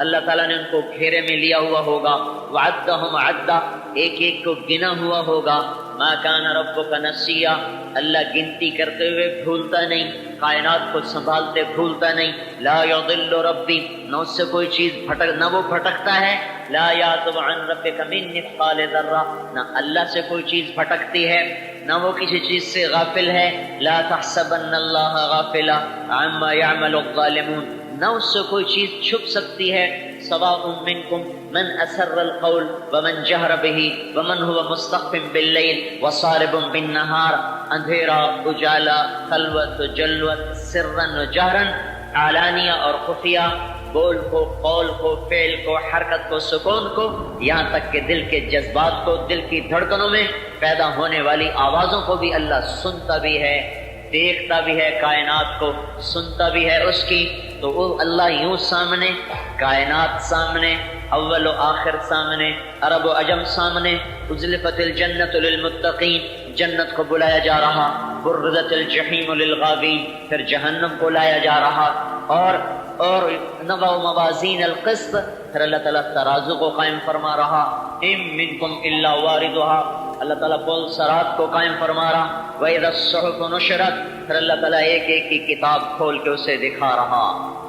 اللہ تعالیٰ نے ان کو گھیرے میں لیا ہوا ہوگا، وعدہم عدا، ایک ایک کو گنا ہوا ہوگا، ما کان ربک نسیا، اللہ گنتی کرتے ہوئے بھولتا نہیں، کائنات کو سنبھالتے بھولتا نہیں، لا یضل ربی، نہ اس سے کوئی چیز نہ وہ بھٹکتا ہے، لا یعزب عن ربک من مثقال ذرہ، نہ اللہ سے کوئی چیز بھٹکتی ہے، نہ وہ کسی چیز سے غافل ہے، لا تحسبن اللہ غافلا عما یعمل الظالمون، نہ اس سے کوئی چیز چھپ سکتی ہے، سواء منکم من اسر القول ومن جہر به ومن هو مستخف باللیل وصارب بالنہار، اندھیرا اجالا، خلوت جلوت، سرن جہرن، علانیہ اور خفیہ، بول کو، قول کو، فعل کو، حرکت کو، سکون کو، یہاں تک کہ دل کے جذبات کو، دل کی دھڑکنوں میں پیدا ہونے والی آوازوں کو بھی اللہ سنتا بھی ہے، دیکھتا بھی ہے، کائنات کو سنتا بھی ہے اس کی۔ تو وہ اللہ یوں سامنے، کائنات سامنے، اول و آخر سامنے، عرب و عجم سامنے، ازلفت الجنت للمتقین، جنت کو بلایا جا رہا، برزت الجحیم للغاوین، پھر جہنم کو لایا جا رہا، اور نضع موازین القسط، پھر اللہ تعالیٰ ترازو کو قائم فرما رہا، ام منکم الا واردها، اللہ تعالیٰ پل صراط کو قائم فرما رہا، وَإِذَا الصُّحُفُ نُشِرَتْ، پھر اللہ تعالیٰ ایک ایک کی کتاب کھول کے اسے دکھا رہا،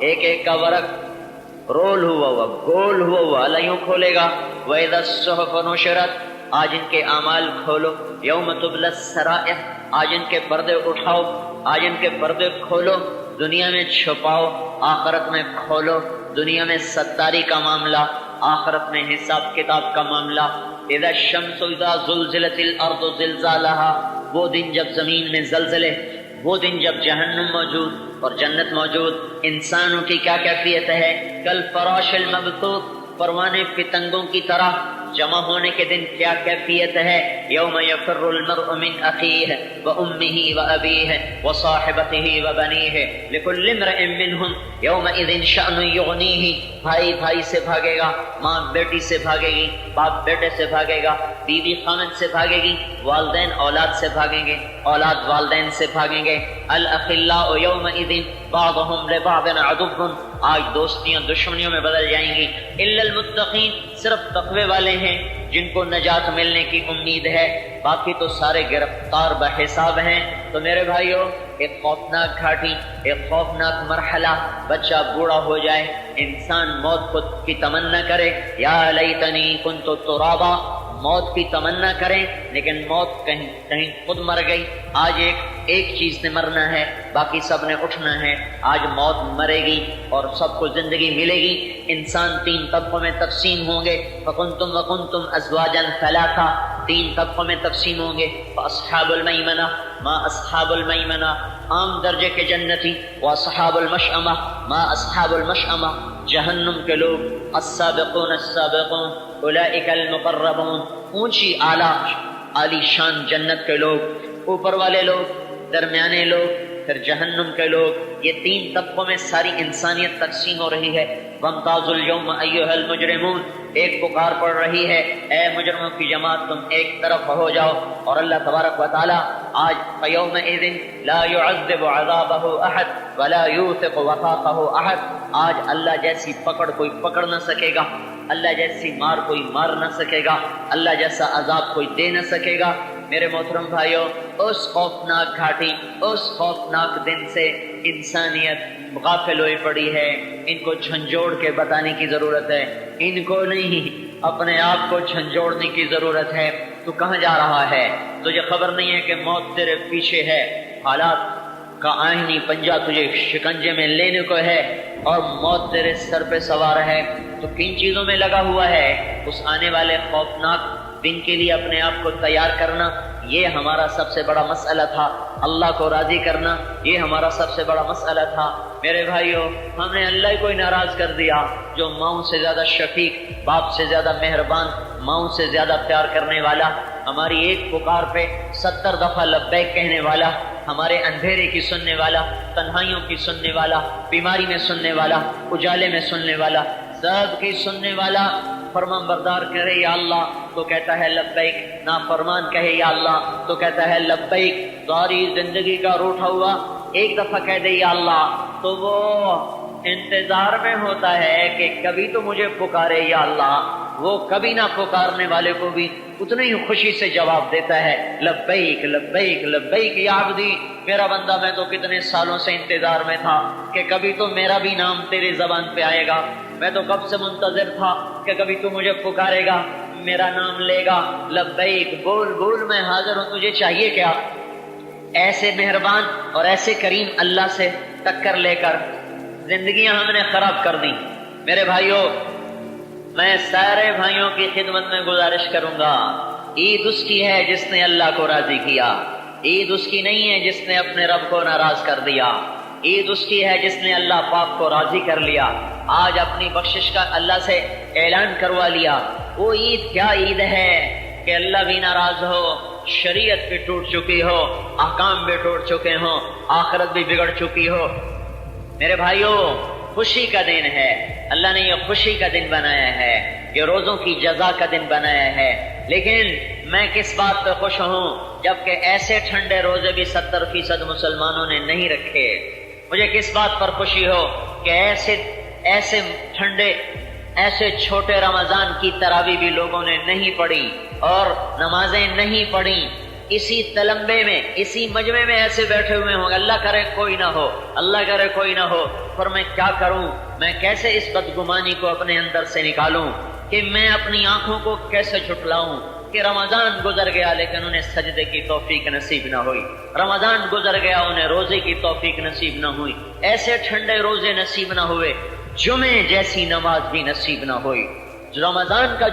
ایک ایک کا ورق رول ہوا گول ہوا اللہ یوں کھولے گا، وَإِذَا الصُّحُفُ نُشِرَتْ، آج ان کے اعمال کھولو، یوم تبلی السرائر، آج ان کے پردے اٹھاؤ، آج ان کے پردے کھولو، دنیا میں چھپاؤ، آخرت میں کھولو، دنیا میں ستاری کا معاملہ، آخرت میں حساب کتاب کا معاملہ، اذا الشمس اذا زلزلت الارض زلزالها، وہ دن جب زمین میں زلزلے، وہ دن جب جہنم موجود اور جنت موجود، انسانوں کی کیا کیفیت ہے، کل فراش المبثوث، پروانے پتنگوں کی طرح جمع ہونے کے دن کیا کیفیت ہے، یوم یفر المرء من اخیہ وامہ وابیہ وصاحبتہ وبنیہ لکل امرئ منہم یومئذ شأن یغنیہ، بھائی بھائی سے بھاگے گا، ماں بیٹی سے بھاگے گی، باپ بیٹے سے بھاگے گا، بیوی خامد سے بھاگے گی، والدین اولاد سے بھاگیں گے، اولاد والدین سے بھاگیں گے، الاخلاء یومئذ بعضهم لبعض عدو، آج دوستیاں دشمنیوں میں بدل جائیں گی، الا المتقین، صرف تقوی والے ہیں جن کو نجات ملنے کی امید ہے، باقی تو سارے گرفتار بحساب ہیں۔ تو میرے بھائیو، ایک خوفناک گھاٹی، ایک خوفناک مرحلہ، بچہ بوڑھا ہو جائے، انسان موت کی تمنا کرے، یا لیتنی کنت ترابا، موت کی تمنا کریں، لیکن موت کہیں خود مر گئی۔ آج ایک چیز نے مرنا ہے، باقی سب نے اٹھنا ہے، آج موت مرے گی اور سب کو زندگی ملے گی۔ انسان تین طبقوں میں تقسیم ہوں گے، فکنتم وکنتم ازواجا ثلاثا، تین طبقوں میں تقسیم ہوں گے، فاصحاب المیمنہ ما اصحاب المیمنہ، عام درجے کے جنتی، واصحاب المشأمہ ما اصحاب المشأمہ، جہنم کے لوگ، السابقون السابقون اولئک المقربون، اونچی عالی شان جنت کے لوگ، اوپر والے لوگ، درمیانے لوگ، پھر جہنم کے لوگ۔ یہ تین طبقوں میں ساری انسانیت تقسیم ہو رہی ہے۔ وامتازوا اليوم ایھا المجرمون، ایک پکار پڑ رہی ہے، اے مجرموں کی جماعت تم ایک طرف ہو جاؤ، اور اللہ تبارک و تعالی آج فیومئذ لا يعذب عذابہ احد ولا یوثق وثاقہ احد، آج اللہ جیسی پکڑ کوئی پکڑ نہ سکے گا، اللہ جیسی مار کوئی مار نہ سکے گا، اللہ جیسا عذاب کوئی دے نہ سکے گا۔ میرے محترم بھائیوں، اس خوفناک گھاٹی، اس خوفناک دن سے انسانیت غافل ہوئی پڑی ہے۔ ان کو جھنجھوڑ کے بتانے کی ضرورت ہے، ان کو نہیں، اپنے آپ کو جھنجھوڑنے کی ضرورت ہے۔ تو کہاں جا رہا ہے؟ تجھے خبر نہیں ہے کہ موت تیرے پیچھے ہے، حالات کا آئینی پنجہ تجھے شکنجے میں لینے کو ہے، اور موت تیرے سر پہ سوار ہے۔ تو کن چیزوں میں لگا ہوا ہے؟ اس آنے والے خوفناک دن کے لیے اپنے آپ کو تیار کرنا، یہ ہمارا سب سے بڑا مسئلہ تھا۔ اللہ کو راضی کرنا، یہ ہمارا سب سے بڑا مسئلہ تھا۔ میرے بھائیوں، ہم نے اللہ کو ہی ناراض کر دیا، جو ماؤں سے زیادہ شفیق، باپ سے زیادہ مہربان، ماؤں سے زیادہ پیار کرنے والا، ہماری ایک پکار پہ 70 دفعہ لبیک کہنے والا، ہمارے اندھیرے کی سننے والا، تنہائیوں کی سننے والا، بیماری میں سننے والا، اجالے میں سننے والا، سب کی سننے والا، فرمان بردار کرے یا اللہ تو کہتا ہے لبیک، نافرمان کہے یا اللہ تو کہتا ہے لبیک۔ ساری زندگی کا روٹھا ہوا ایک دفعہ کہہ دے یا اللہ تو وہ انتظار میں ہوتا ہے کہ کبھی تو مجھے پکارے یا اللہ، وہ کبھی نہ پکارنے والے کو بھی اتنی ہی خوشی سے جواب دیتا ہے، لبیک لبیک لبیک یا عبدی، میرا بندہ میں تو کتنے سالوں سے انتظار میں تھا کہ کبھی تو میرا بھی نام تیری زبان پہ آئے گا، میں تو کب سے منتظر تھا کہ کبھی تو مجھے پکارے گا، میرا نام لے گا، لبیک بول بول میں حاضر ہوں، تجھے چاہیے کیا؟ ایسے مہربان اور ایسے کریم اللہ سے ٹکر لے کر زندگیاں ہم نے خراب کر دی۔ میرے بھائیوں، میں سارے بھائیوں کی خدمت میں گزارش کروں گا، عید اس کی ہے جس نے اللہ کو راضی کیا، عید اس کی نہیں ہے جس نے اپنے رب کو ناراض کر دیا، عید اس کی ہے جس نے اللہ پاک کو راضی کر لیا، آج اپنی بخشش کا اللہ سے اعلان کروا لیا۔ وہ عید کیا عید ہے کہ اللہ بھی ناراض ہو، شریعت بھی ٹوٹ چکی ہو، احکام بھی ٹوٹ چکے ہوں، آخرت بھی بگڑ چکی ہو۔ میرے بھائیوں، خوشی کا دن ہے، اللہ نے یہ خوشی کا دن بنایا ہے، یہ روزوں کی جزا کا دن بنایا ہے، لیکن میں کس بات پہ خوش ہوں جبکہ ایسے ٹھنڈے روزے بھی 70% مسلمانوں نے نہیں رکھے۔ مجھے کس بات پر خوشی ہو کہ ایسے ٹھنڈے ایسے چھوٹے رمضان کی تراویح بھی لوگوں نے نہیں پڑھی اور نمازیں نہیں پڑھی، اسی تلمبے میں اسی مجمع میں ایسے بیٹھے ہوئے ہوں، اللہ کرے کوئی نہ ہو، اللہ کرے کوئی نہ ہو، پر میں کیا کروں، میں کیسے اس بدگمانی کو اپنے اندر سے نکالوں کہ میں اپنی آنکھوں کو کیسے جھٹلاؤں کہ رمضان گزر گیا لیکن انہیں سجدے کی توفیق نصیب نہ ہوئی، رمضان گزر گیا انہیں روزے کی توفیق نصیب نہ ہوئی، ایسے ٹھنڈے روزے نصیب نہ ہوئے، جمعے جیسی نماز بھی نصیب نہ ہوئی، رمضان کا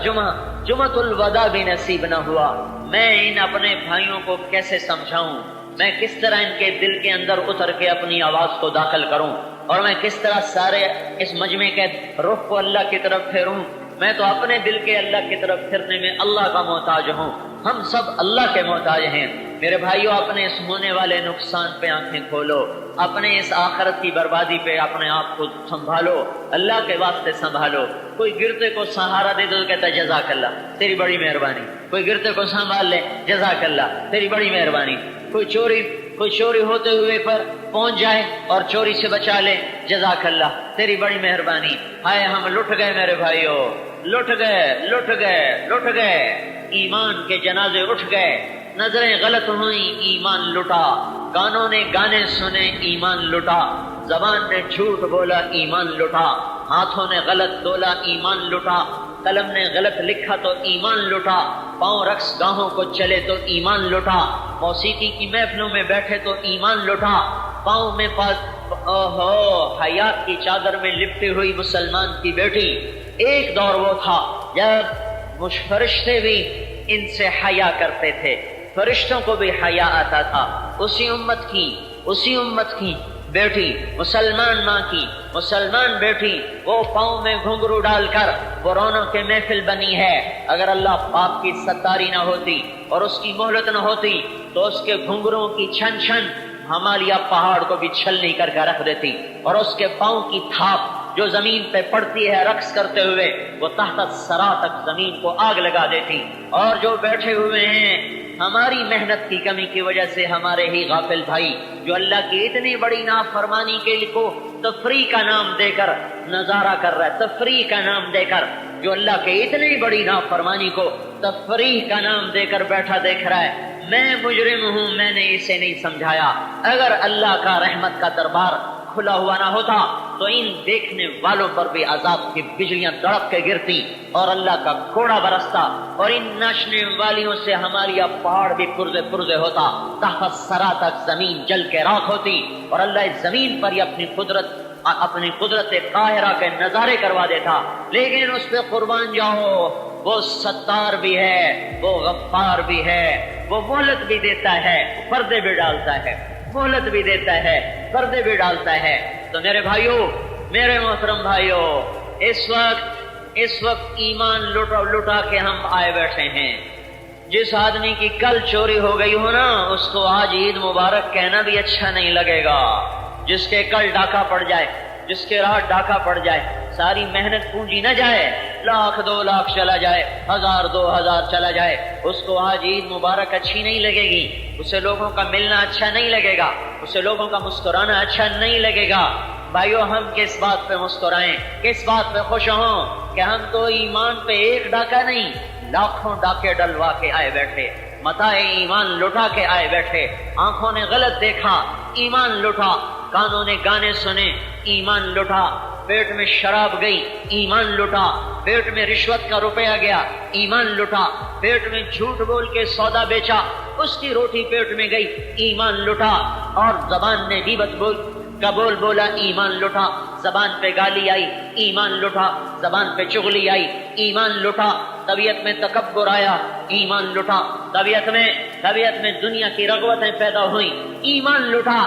جمعۃ الوداع بھی نصیب نہ ہوا۔ میں ان اپنے بھائیوں کو کیسے سمجھاؤں، میں کس طرح ان کے دل کے اندر اتر کے اپنی آواز کو داخل کروں، اور میں کس طرح سارے اس مجمع کے رخ کو اللہ کی طرف پھیروں؟ میں تو اپنے دل کے اللہ کی طرف پھرنے میں اللہ کا محتاج ہوں، ہم سب اللہ کے محتاج ہیں۔ میرے بھائیوں، اپنے اس ہونے والے نقصان پہ آنکھیں کھولو، اپنے اس آخرت کی بربادی پہ اپنے آپ کو سنبھالو، اللہ کے واسطے سنبھالو۔ کوئی گرتے کو سہارا دے دو کہتا ہے جزاک اللہ تیری بڑی مہربانی، کوئی گرتے کو سنبھال لے جزاک اللہ تیری بڑی مہربانی، کوئی چوری ہوتے ہوئے پر پہنچ جائے اور چوری سے بچا لے جزاک اللہ تیری بڑی مہربانی۔ ہائے ہم لٹ گئے میرے بھائیوں، لٹ گئے، ایمان کے جنازے اٹھ گئے، نظریں غلط ہوئیں ایمان لٹا، کانوں نے گانے سنے ایمان لٹا، زبان نے جھوٹ بولا ایمان لٹا، ہاتھوں نے غلط تولا ایمان لٹا، قلم نے غلط لکھا تو ایمان لٹا، پاؤں رقص گاہوں کو چلے تو ایمان لٹا، موسیقی کی محفلوں میں بیٹھے تو ایمان لٹا، پاؤں میں حیات کی چادر میں لپٹی ہوئی مسلمان کی بیٹی۔ ایک دور وہ تھا جب فرشتے بھی ان سے حیا کرتے تھے، فرشتوں کو بھی حیا آتا تھا۔ اسی امت کی بیٹی، مسلمان ماں کی مسلمان بیٹی، وہ پاؤں میں گھنگرو ڈال کر قرآنوں کے محفل بنی ہے۔ اگر اللہ پاک کی ستاری نہ ہوتی اور اس کی مہلت نہ ہوتی تو اس کے گھنگروں کی چھن چھن ہمالیہ پہاڑ کو بھی چھلنی کر کے رکھ دیتی، اور اس کے پاؤں کی تھاپ جو زمین پہ پڑتی ہے رقص کرتے ہوئے وہ تحت الثری تک زمین کو آگ لگا دیتی۔ اور جو بیٹھے ہوئے ہیں ہماری محنت کی کمی کی وجہ سے، ہمارے ہی غافل بھائی جو اللہ کی اتنی بڑی نافرمانی کے کو تفریح کا نام دے کر نظارہ کر رہا ہے، تفریح کا نام دے کر، جو اللہ کے اتنی بڑی نافرمانی کو تفریح کا نام دے کر بیٹھا دیکھ رہا ہے۔ میں مجرم ہوں، میں نے اسے نہیں سمجھایا۔ اگر اللہ کا رحمت کا دربار کھلا ہوا نہ ہوتا تو ان دیکھنے والوں پر بھی عذاب کی بجلیاں تڑپ کے گرتی اور اللہ کا کوڑا برستا، اور ان ناچنے والیوں سے ہماری اب پہاڑ بھی پرزے ہوتا، تحت الثری تک زمین جل کے راکھ ہوتی، اور اللہ اس زمین پر ہی اپنی قدرت قاہرہ کے نظارے کروا دیتا۔ لیکن اس پہ قربان جاؤ، وہ ستار بھی ہے، وہ غفار بھی ہے، وہ مہلت بھی دیتا ہے، پردے بھی ڈالتا ہے، مہلت بھی دیتا ہے، پردے بھی ڈالتا ہے۔ تو میرے بھائیوں، میرے محترم بھائیوں، اس وقت ایمان لٹا کے ہم آئے بیٹھے ہیں۔ جس آدمی کی کل چوری ہو گئی ہو نا، اس کو آج عید مبارک کہنا بھی اچھا نہیں لگے گا۔ جس کے کل ڈاکہ پڑ جائے، جس کے رات ڈاکہ پڑ جائے، ساری محنت پونجی نہ جائے، 1,00,000 2,00,000 چلا جائے، 1,000 2,000 چلا جائے، اس کو آج عید مبارک اچھی نہیں لگے گی، اسے لوگوں کا ملنا اچھا نہیں لگے گا، اسے لوگوں کا مسکرانا اچھا نہیں لگے گا۔ بھائیو ہم کس بات پہ مسکرائیں، کس بات پہ خوش ہوں کہ ہم تو ایمان پہ ایک ڈاکہ نہیں لاکھوں ڈاکے ڈلوا کے آئے بیٹھے، متاع ایمان لٹا کے آئے بیٹھے۔ آنکھوں نے غلط دیکھا، ایمان لٹا، کانوں نے گانے سنے، ایمان لٹا، پیٹ میں شراب گئی، ایمان لٹا، پیٹ میں رشوت کا روپیہ گیا، ایمان لٹا، پیٹ میں جھوٹ بول کے سودا بیچا، اس کی روٹی پیٹ میں گئی، ایمان لٹا، اور زبان نے غیبت بولا، ایمان لٹا، زبان پہ گالی آئی، ایمان لٹا، زبان پہ چغلی آئی، ایمان لٹا، طبیعت میں تکبر آیا، ایمان لٹا، طبیعت میں دنیا کی رغبتیں پیدا ہوئیں، ایمان لٹا،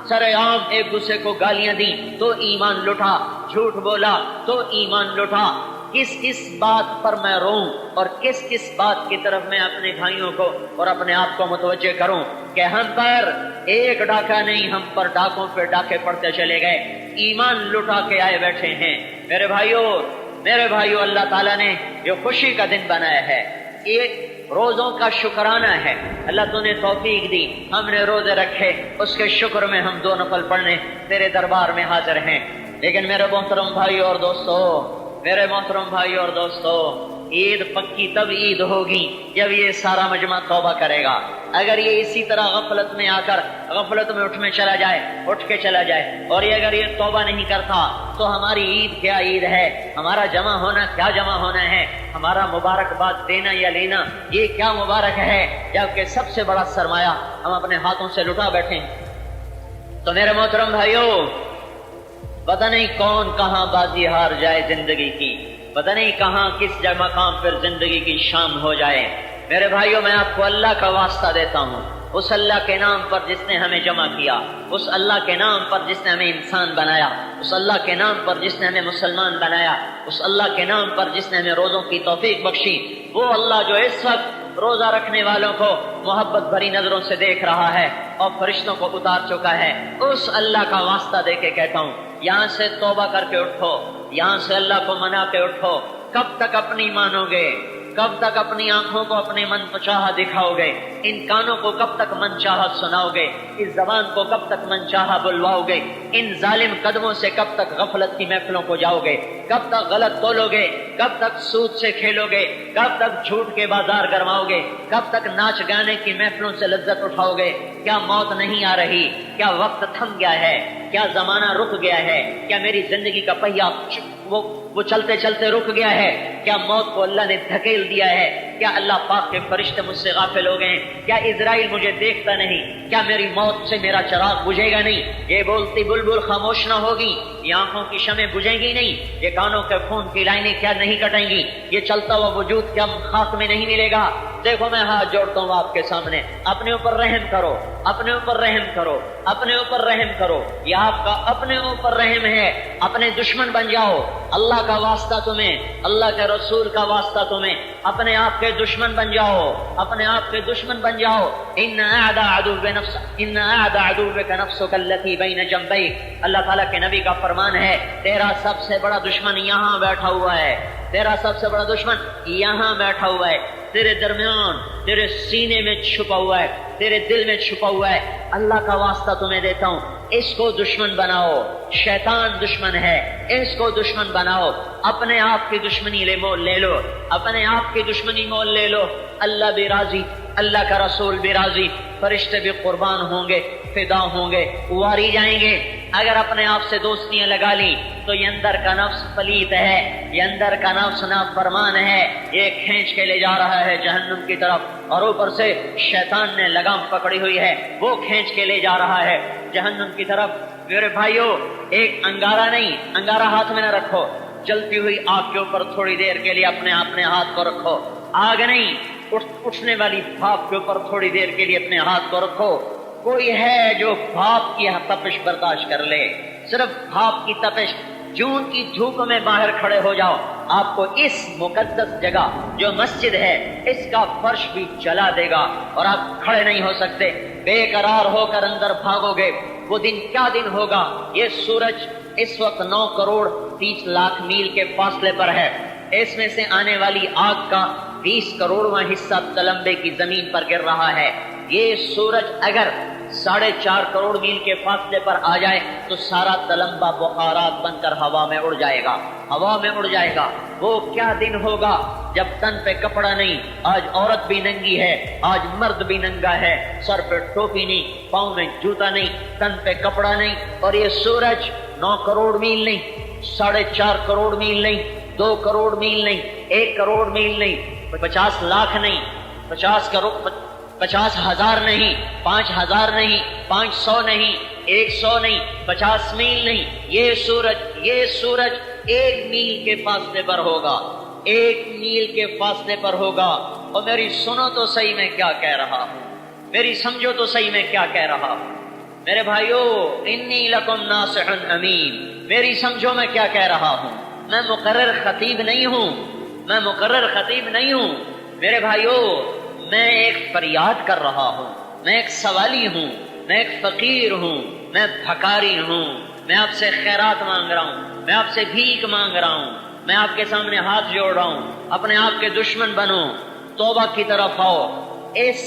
سرے عام ایک دوسرے کو گالیاں دیں تو ایمان لٹا، جھوٹ بولا تو ایمان لٹا۔ کس بات پر میں روں اور کس بات کی طرف میں اپنے بھائیوں کو اور اپنے آپ کو متوجہ کروں کہ ہم پر ایک ڈاکہ نہیں، ہم پر ڈاکوں پہ ڈاکے پڑتے چلے گئے، ایمان لٹا کے آئے بیٹھے ہیں۔ میرے بھائیوں، اللہ تعالیٰ نے جو خوشی کا دن بنایا ہے، ایک روزوں کا شکرانہ ہے، اللہ تو نے توفیق دی، ہم نے روزے رکھے، اس کے شکر میں ہم 2 نفل پڑھنے تیرے دربار میں حاضر ہیں۔ لیکن میرے محترم بھائی اور دوستو، عید پکی تب عید ہوگی جب یہ سارا مجمع توبہ کرے گا۔ اگر یہ اسی طرح غفلت میں آ کر غفلت میں اٹھ کے چلا جائے اور یہ اگر یہ توبہ نہیں کرتا تو ہماری عید کیا عید ہے، ہمارا جمع ہونا کیا جمع ہونا ہے، ہمارا مبارکباد دینا یا لینا یہ کیا مبارک ہے، جبکہ سب سے بڑا سرمایہ ہم اپنے ہاتھوں سے لٹا بیٹھے ہیں۔ تو میرے محترم بھائیوں، پتہ نہیں کون کہاں بازی ہار جائے زندگی کی، پتہ نہیں کہاں کس مقام پر زندگی کی شام ہو جائے۔ میرے بھائیوں، میں آپ کو اللہ کا واسطہ دیتا ہوں، اس اللہ کے نام پر جس نے ہمیں جمع کیا، اس اللہ کے نام پر جس نے ہمیں انسان بنایا، اس اللہ کے نام پر جس نے ہمیں مسلمان بنایا، اس اللہ کے نام پر جس نے ہمیں روزوں کی توفیق بخشی، وہ اللہ جو اس وقت روزہ رکھنے والوں کو محبت بھری نظروں سے دیکھ رہا ہے اور فرشتوں کو اتار چکا ہے، اس اللہ کا واسطہ دے کے کہتا ہوں، یہاں سے توبہ کر کے اٹھو، یہاں سے اللہ کو منا کے اٹھو۔ کب تک اپنی مانو گے؟ کب تک اپنی آنکھوں کو اپنے من چاہا دکھاؤ گے؟ ان کانوں کو کب تک من چاہا سناؤ گے؟ اس زبان کو کب تک من چاہا بلواؤ گے؟ ان ظالم قدموں سے کب تک غفلت کی محفلوں کو جاؤ گے؟ کب تک غلط تولو گے؟ کب تک سود سے کھیلو گے؟ کب تک جھوٹ کے بازار گرماؤ گے؟ کب تک ناچ گانے کی محفلوں سے لذت اٹھاؤ گے؟ کیا موت نہیں آ رہی؟ کیا وقت تھم گیا ہے؟ کیا زمانہ رک گیا ہے؟ کیا میری زندگی کا پہیہ وہ چلتے چلتے رک گیا ہے؟ کیا موت کو اللہ نے دھکیل دیا ہے؟ کیا اللہ پاک کے فرشتے مجھ سے غافل ہو گئے ہیں؟ کیا اسرائیل مجھے دیکھتا نہیں؟ کیا میری موت سے میرا چراغ بجھے گا نہیں؟ یہ بولتی بلبل خاموش نہ ہوگی، یہ آنکھوں کی شمع بجھیں گی نہیں، یہ کانوں کے خون کی لائنیں کیا نہیں کٹیں گی، یہ چلتا ہوا وجود کیا خاک میں نہیں ملے گا؟ دیکھو میں ہاتھ جوڑتا ہوں آپ کے سامنے، اپنے اوپر رحم کرو، اپنے اوپر رحم کرو، اپنے اوپر رحم کرو، یہ آپ کا اپنے اوپر رحم ہے۔ اپنے دشمن بن جاؤ، اللہ کا واسطہ تمہیں، اللہ کے رسول کا واسطہ تمہیں، اپنے آپ کے دشمن بن جاؤ، اپنے آپ کے دشمن بن جاؤ۔ ان اعدى عدوك نفسك التي بين جنبيك، اللہ تعالیٰ کے نبی کا فرمان ہے، تیرا سب سے بڑا دشمن یہاں بیٹھا ہوا ہے، تیرا سب سے بڑا دشمن یہاں بیٹھا ہوا ہے، تیرے درمیان، تیرے سینے میں چھپا ہوا ہے، تیرے دل میں چھپا ہوا ہے۔ اللہ کا واسطہ تمہیں دیتا ہوں، اس کو دشمن بناؤ، شیطان دشمن ہے، اس کو دشمن بناؤ، اپنے آپ کی دشمنی لے لو، اپنے آپ کی دشمنی مول لے لو، اللہ بھی راضی، اللہ کا رسول بھی راضی، فرشتے بھی قربان ہوں گے، فدا ہوں گے، واری جائیں گے۔ اگر اپنے آپ سے دوستیاں لگا لی تو یہ اندر کا نفس پلیت ہے، یہ اندر کا نفس نافرمان ہے، یہ کھینچ کے لے جا رہا ہے جہنم کی طرف، اور اوپر سے شیطان نے لگام پکڑی ہوئی ہے، وہ کھینچ کے لے جا رہا ہے جہنم کی طرف۔ میرے بھائیوں، ایک انگارہ نہیں، انگارہ ہاتھ میں نہ رکھو، جلتی ہوئی آگ کے اوپر تھوڑی دیر کے لیے اپنے ہاتھ کو رکھو، آگ نہیں، اٹھنے والی بھاپ کے اوپر تھوڑی دیر کے لیے اپنے ہاتھ کو رکھو۔ کوئی ہے جو بھاپ کی تپش برداشت کر لے؟ صرف بھاپ کی تپش، جون کی دھوپ میں باہر کھڑے ہو جاؤ، آپ کو اس مقدس جگہ جو مسجد ہے اس کا فرش بھی جلا دے گا اور آپ کھڑے نہیں ہو سکتے، بے قرار ہو کر اندر بھاگو گے۔ وہ دن کیا دن ہوگا؟ یہ سورج اس وقت 9 کروڑ 30 لاکھ میل کے فاصلے پر ہے، اس میں سے آنے والی آگ کا 20 کروڑواں حصہ تلمبے کی زمین پر گر رہا ہے۔ یہ سورج اگر 4.5 کروڑ میل کے فاصلے پر آ جائے تو سارا تلمبہ بخارات بن کر ہوا میں اڑ جائے گا، ہوا میں اڑ جائے گا۔ وہ کیا دن ہوگا جب تن پہ کپڑا نہیں، آج عورت بھی ننگی ہے، آج مرد بھی ننگا ہے، سر پہ ٹوپی نہیں، پاؤں میں جوتا نہیں، تن پہ کپڑا نہیں، اور یہ سورج 9 کروڑ میل نہیں، 4.5 کروڑ میل نہیں، 2 کروڑ میل نہیں، 1 کروڑ میل نہیں، 50 لاکھ نہیں، 50,000 نہیں، 5,000 نہیں، 500 نہیں، 100 نہیں، 50 میل نہیں، یہ سورج 1 میل کے فاصلے پر ہوگا، 1 میل کے فاصلے پر ہوگا۔ اور میری سنو تو صحیح میں کیا کہہ رہا ہوں، میری سمجھو تو صحیح میں کیا کہہ رہا ہوں۔ میرے بھائیو، انی لکم ناصح امین، میری سمجھو میں کیا کہہ رہا ہوں۔ میں مقرر خطیب نہیں ہوں، میں مقرر خطیب نہیں ہوں میرے بھائیو، میں ایک فریاد کر رہا ہوں، میں ایک سوالی ہوں، میں ایک فقیر ہوں، میں بھکاری ہوں، میں آپ سے خیرات مانگ رہا ہوں، میں آپ سے بھیک مانگ رہا ہوں، میں آپ کے سامنے ہاتھ جوڑ رہا ہوں، اپنے آپ کے دشمن بنو، توبہ کی طرف آؤ۔ اس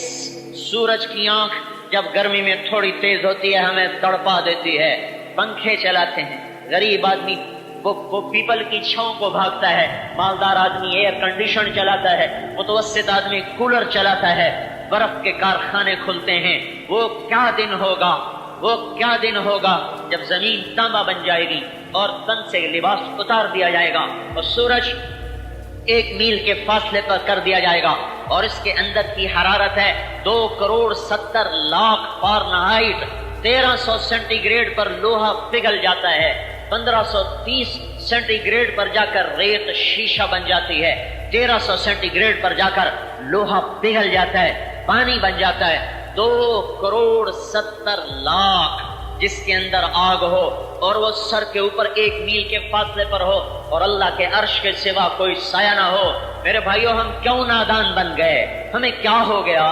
سورج کی آنکھ جب گرمی میں تھوڑی تیز ہوتی ہے ہمیں تڑپا دیتی ہے، پنکھے چلاتے ہیں، غریب آدمی وہ پیپل کی چھاؤں کو بھاگتا ہے، مالدار آدمی ایئر کنڈیشن چلاتا ہے، متوسط آدمی کولر چلاتا ہے، برف کے کارخانے کھلتے ہیں۔ وہ کیا دن ہوگا، وہ کیا دن ہوگا جب زمین تانبا بن جائے گی اور تن سے لباس اتار دیا جائے گا اور سورج 1 میل کے فاصلے پر کر دیا جائے گا، اور اس کے اندر کی حرارت ہے 2 crore 70 lakh Fahrenheit, 1300 centi grade پر لوہا پگھل جاتا ہے، 1530 سینٹی گریڈ پر جا کر ریت شیشہ بن جاتی ہے، 1300 سینٹی گریڈ پر جا کر لوہا پگھل جاتا ہے، پانی بن جاتا ہے۔ 2 کروڑ 70 لاکھ جس کے اندر آگ ہو اور وہ سر کے اوپر 1 میل کے فاصلے پر ہو اور اللہ کے عرش کے سوا کوئی سایہ نہ ہو۔ میرے بھائیو، ہم کیوں نادان بن گئے؟ ہمیں کیا ہو گیا؟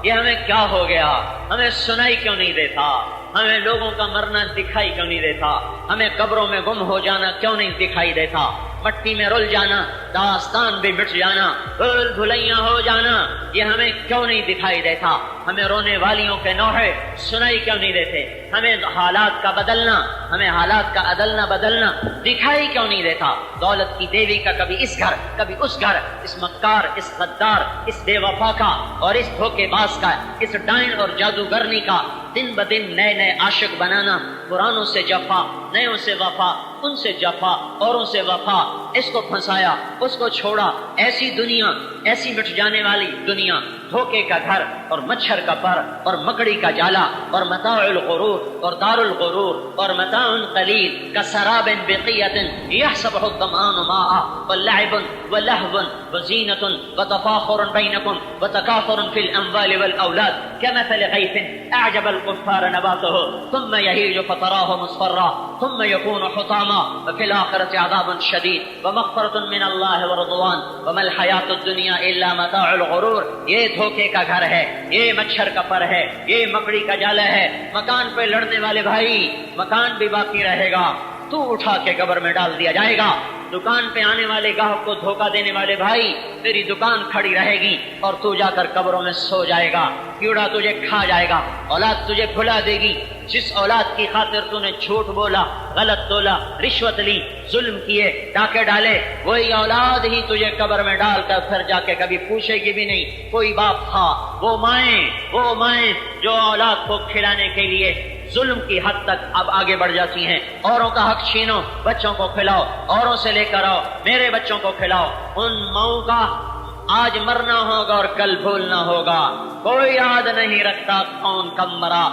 یہ ہمیں کیا ہو گیا؟ ہمیں سنائی کیوں نہیں دیتا؟ ہمیں لوگوں کا مرنا دکھائی کیوں نہیں دیتا؟ ہمیں قبروں میں گم ہو جانا کیوں نہیں دکھائی دیتا؟ مٹی میں رل جانا، داستان بھی مٹ جانا، بھول بھلیاں ہو جانا، یہ ہمیں کیوں نہیں دکھائی دیتا؟ ہمیں رونے والیوں کے نوحے سنائی کیوں نہیں دیتے؟ ہمیں حالات کا بدلنا، ہمیں حالات کا عدلنا بدلنا دکھائی کیوں نہیں دیتا؟ دولت کی دیوی کا کبھی اس گھر کبھی اس گھر، اس مکار، اس غدار، اس بے وفا کا اور اس دھوکے باز کا، اس ڈائن اور جادوگرنی کا دن بدن نئے نئے عاشق بنانا، پرانوں سے جفا، نیوں سے وفا، ان سے جفا، اوروں سے وفا، اس کو پھنسایا، اس کو چھوڑا، ایسی دنیا، ایسی مٹ جانے والی دنیا، دھوکے کا گھر اور مچھر کا پر اور مکڑی کا جالا اور متاع الغرور اور دار الغرور اور متاع قلیل کسراب بقیۃ یحسبہ الظمآن ماء ولعب ولہو وزینۃ وتفاخر بینکم وتکاثر فی الاموال والاولاد کمثل غیث اعجب الکفار نباتہ ثم یہیج فتراہ مصفرا ثم یکون حطاما وفی الآخرۃ عذاب شدید ومغفرۃ من اللہ ورضوان وما الحیاۃ الدنیا الا متاع الغرور۔ یہ دھوکے کا گھر ہے، یہ مچھر کا پر ہے، یہ مکڑی کا جالا ہے۔ مکان پہ لڑنے والے بھائی، مکان بھی باقی رہے گا، تو اٹھا کے قبر میں ڈال دیا جائے گا۔ دکان پہ آنے والے گاہک کو دھوکہ دینے والے بھائی، تیری دکان کھڑی رہے گی اور تو جا کر قبروں میں سو جائے گا، کیڑا تجھے کھا جائے گا، اولاد تجھے بھلا دے گی۔ جس اولاد کی خاطر تو نے جھوٹ بولا، غلط تولا، رشوت لی، ظلم کیے، ڈاکے ڈالے، وہی اولاد ہی تجھے قبر میں ڈال کر پھر جا کے کبھی پوچھے گی بھی نہیں کوئی باپ تھا۔ وہ مائیں جو اولاد کو کھلانے کے لیے ظلم کی حد تک اب آگے بڑھ جاتی ہیں، اوروں کا حق چھینو، بچوں کو کھلاؤ، اوروں سے لے کر آؤ، میرے بچوں کو کھلاؤ۔ ان ماؤں کا آج مرنا ہوگا اور کل بھولنا ہوگا۔ کوئی یاد نہیں رکھتا کون کب مرا،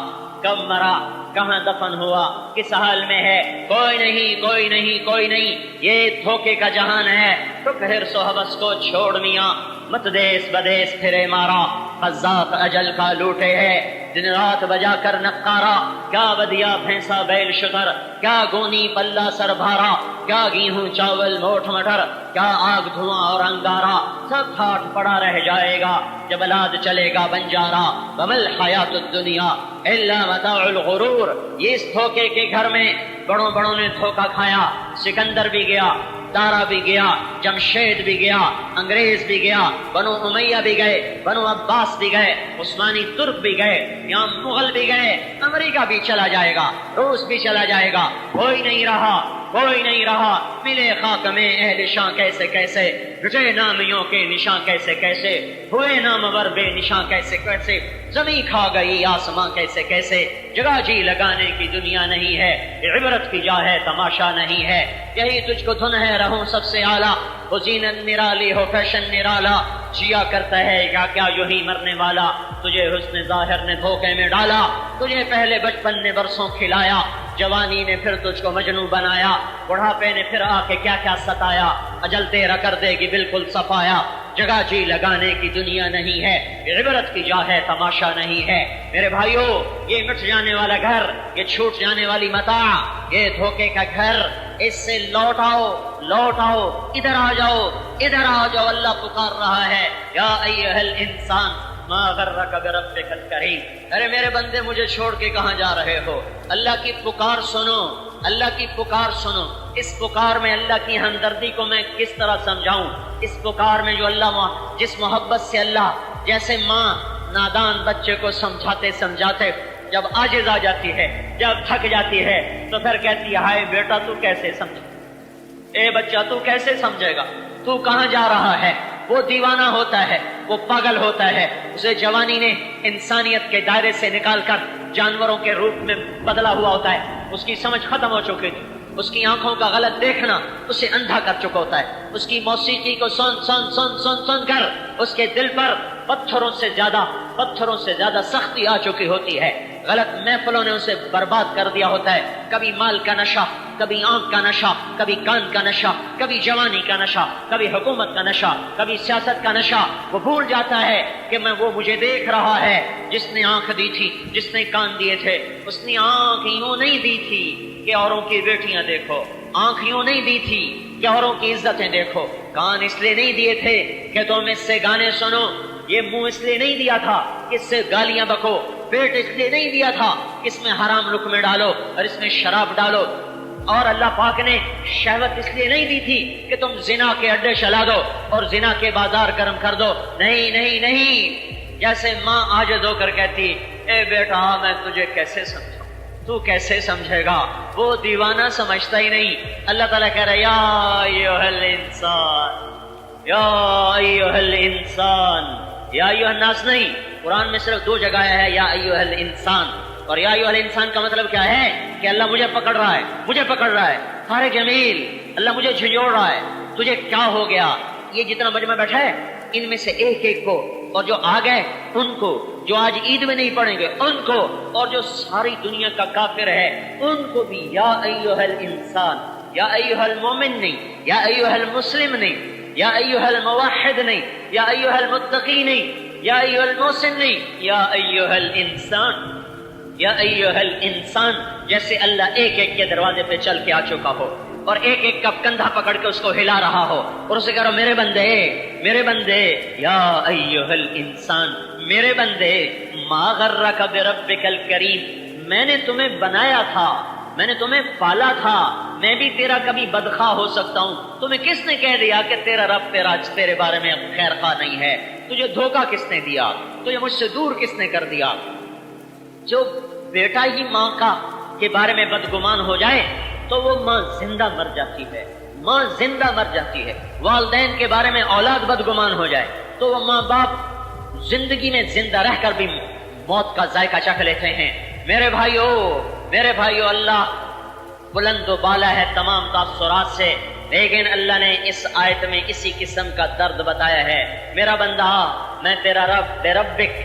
کہاں دفن ہوا، کس حال میں ہے، کوئی نہیں۔ یہ دھوکے کا جہان ہے۔ تو حرص و حوث کو چھوڑ میاں، مت دیس بدیس پھرے مارا، قذاق اجل کا لوٹے ہے، دن رات بجا کر نقارا، کیا بدیا بھینسا بیل شتر، کیا گونی پلہ سر بھارا، کیا گیہوں چاول موٹھ مٹر، کیا آگ دھواں اور انگارا، سب ہاتھ پڑا رہ جائے گا جب الاد چلے گا بنجارا۔ ومل حیات الدنیا الا متاع الغرور۔ یہ اس دھوکے کے گھر میں بڑوں نے دھوکہ کھایا، سکندر بھی گیا، دارا بھی گیا، جمشید بھی گیا، انگریز بھی گیا، بنو امیہ بھی گئے، بنو عباس بھی گئے، عثمانی ترک بھی گئے، یہاں مغل بھی گئے، امریکہ بھی چلا جائے گا، روس بھی چلا جائے گا، کوئی نہیں رہا، کوئی نہیں رہا۔ ملے خاک میں اہل شاں کیسے کیسے، رٹے نامیوں کے نشاں کیسے کیسے، ہوئے نامور بے نشاں کیسے کیسے، زمین کھا گئی آسماں کیسے کیسے، جگہ جی لگانے کی دنیا نہیں ہے، عبرت کی جا ہے تماشا نہیں ہے، یہی تجھ کو دھن ہے رہوں سب سے اعلیٰ، وہ زینت نرالی ہو فیشن نرالا، جیا کرتا ہے کیا کیا یوں ہی مرنے والا، تجھے حسن ظاہر نے دھوکے میں ڈالا، تجھے پہلے بچپن نے برسوں کھلایا، جوانی نے پھر تجھ کو مجنوں بنایا، بڑھاپے نے پھر آ کے کیا کیا ستایا، اجل تیرا کر دے گی بالکل صفایا، جگہ جی لگانے کی دنیا نہیں ہے، عبرت کی جا ہے تماشا نہیں ہے۔ میرے بھائیو، یہ مٹ جانے والا گھر، یہ چھوٹ جانے والی متاع، یہ دھوکے کا گھر، اس سے لوٹ آؤ، لوٹ آؤ، ادھر آ جاؤ، ادھر آ جاؤ، اللہ پکار رہا ہے، یا ایھا الانسان ما غرک بربک الکریم۔ ارے میرے بندے مجھے چھوڑ کے کہاں جا رہے ہو؟ اللہ کی پکار سنو، اللہ کی پکار سنو۔ اس پکار میں اللہ کی ہمدردی کو میں کس طرح سمجھاؤں؟ اس پکار میں جو اللہ جس محبت سے اللہ، جیسے ماں نادان بچے کو سمجھاتے سمجھاتے جب عاجز آ جاتی ہے، جب تھک جاتی ہے، تو پھر کہتی ہے ہائے بیٹا تو کیسے سمجھے، اے بچہ تو کیسے سمجھے گا، تو کہاں جا رہا ہے؟ وہ دیوانہ ہوتا ہے، وہ پاگل ہوتا ہے، اسے جوانی نے انسانیت کے دائرے سے نکال کر جانوروں کے روپ میں بدلا ہوا ہوتا ہے، اس کی سمجھ ختم ہو چکی تھی، اس کی آنکھوں کا غلط دیکھنا اسے اندھا کر چکا ہوتا ہے، اس کی موسیقی کو سن سن سن سن سن کر اس کے دل پر پتھروں سے زیادہ سختی آ چکی ہوتی ہے، غلط محفلوں نے اسے برباد کر دیا ہوتا ہے، کبھی مال کا نشہ، کبھی آنکھ کا نشہ، کبھی کان کا نشہ، کبھی جوانی کا نشہ، کبھی حکومت کا نشہ، کبھی سیاست کا نشہ۔ وہ بھول جاتا ہے کہ وہ مجھے دیکھ رہا ہے، جس نے آنکھ دی تھی، جس نے کان دیے تھے، اس نے آنکھ یوں نہیں دی تھی کہ اوروں کی بیٹیاں دیکھو، آنکھ یوں نہیں دی تھی کہ اوروں کی عزتیں دیکھو، کان اس لیے نہیں دیے تھے کہ تم اس سے گانے سنو، یہ منہ اس لیے نہیں دیا تھا کہ اس سے گالیاں بکو، پیٹ اس لیے نہیں دیا تھا کہ اس میں حرام لقمے ڈالو اور اس میں شراب ڈالو، اور اللہ پاک نے شہوت اس لیے نہیں دی تھی کہ تم زنا کے اڈے چلا دو اور زنا کے بازار گرم کر دو، نہیں نہیں نہیں۔ جیسے ماں عاجز ہو کر کہتی اے بیٹا میں تجھے کیسے سمجھاؤں، تو کیسے سمجھے گا، وہ دیوانہ سمجھتا ہی نہیں۔ اللہ تعالیٰ کہہ رہا ہے یا ایھا الانسان، یا ایھا الانسان، یا ایھا الناس نہیں، قرآن میں صرف 2 جگہ ہے یا ایھا الانسان، اور یا ایھا الانسان کا مطلب کیا ہے کہ اللہ مجھے پکڑ رہا ہے، مجھے پکڑ رہا ہے، سارے جمیل اللہ مجھے جھنجھوڑ رہا ہے، تجھے کیا ہو گیا؟ یہ جتنا مجمع بیٹھا ہے ان میں سے ایک ایک کو، اور جو آ گئے ان کو، جو آج عید میں نہیں پڑھیں گے ان کو، اور جو ساری دنیا کا کافر ہے ان کو بھی یا ایھا الانسان، یا ایھا المومن نہیں، یا ایھا المسلم نہیں، یا ایھا الموحد نہیں، یا ایھا المتقی نہیں، یا ایھا المحسن نہیں، یا ایھا الانسان، یا ایھا الانسان، جیسے اللہ ایک ایک کے دروازے پہ چل کے آ چکا ہو اور ایک ایک کا کندھا پکڑ کے اس کو ہلا رہا ہو اور اسے کہہ رہا میرے بندے، میرے بندے، یا ایھا الانسان، میرے بندے، ما غرک بربک الکریم، میں نے تمہیں بنایا تھا، میں نے تمہیں پالا تھا، میں بھی تیرا کبھی بدخواہ ہو سکتا ہوں، تمہیں کس نے کہہ دیا کہ تیرا رب تیرے بارے میں خیر خواہ نہیں ہے؟ تجھے دھوکہ کس نے دیا؟ تجھے مجھ سے دور کس نے کر دیا؟ جو بیٹا ہی ماں کے بارے میں بدگمان ہو جائے تو وہ ماں زندہ مر جاتی ہے، ماں زندہ مر جاتی ہے۔ والدین کے بارے میں اولاد بدگمان ہو جائے تو وہ ماں باپ زندگی میں زندہ رہ کر بھی موت کا ذائقہ چکھ لیتے ہیں۔ میرے بھائیو، اللہ بلند و بالا ہے تمام تاثرات سے، لیکن اللہ نے اس آیت میں اسی قسم کا درد بتایا ہے۔ میرا بندہ، میں تیرا رب، بربک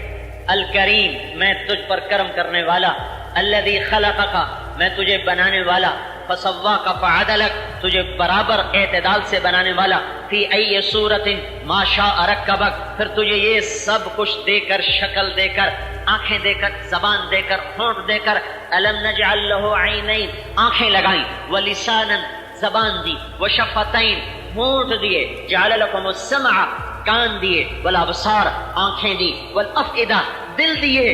الکریم، میں تجھ پر کرم کرنے والا، الذی خلقک، میں تجھے بنانے والا، فسواک فعدلک، تجھے برابر اعتدال سے بنانے والا، فی ای صورت ما شاء رکبک، پھر تجھے یہ سب کچھ دے کر، شکل دے کر، آنکھیں دے کر، زبان دے کر، ہونٹ دے کر، الم نجعل لہ عینین، آنکھیں لگائیں، ولسانا، زبان دی، وشفتین، ہونٹ دیے، جعل لکم السمع، کان دیے، والابصار، آنکھیں دی، والافئدہ، دل دیے۔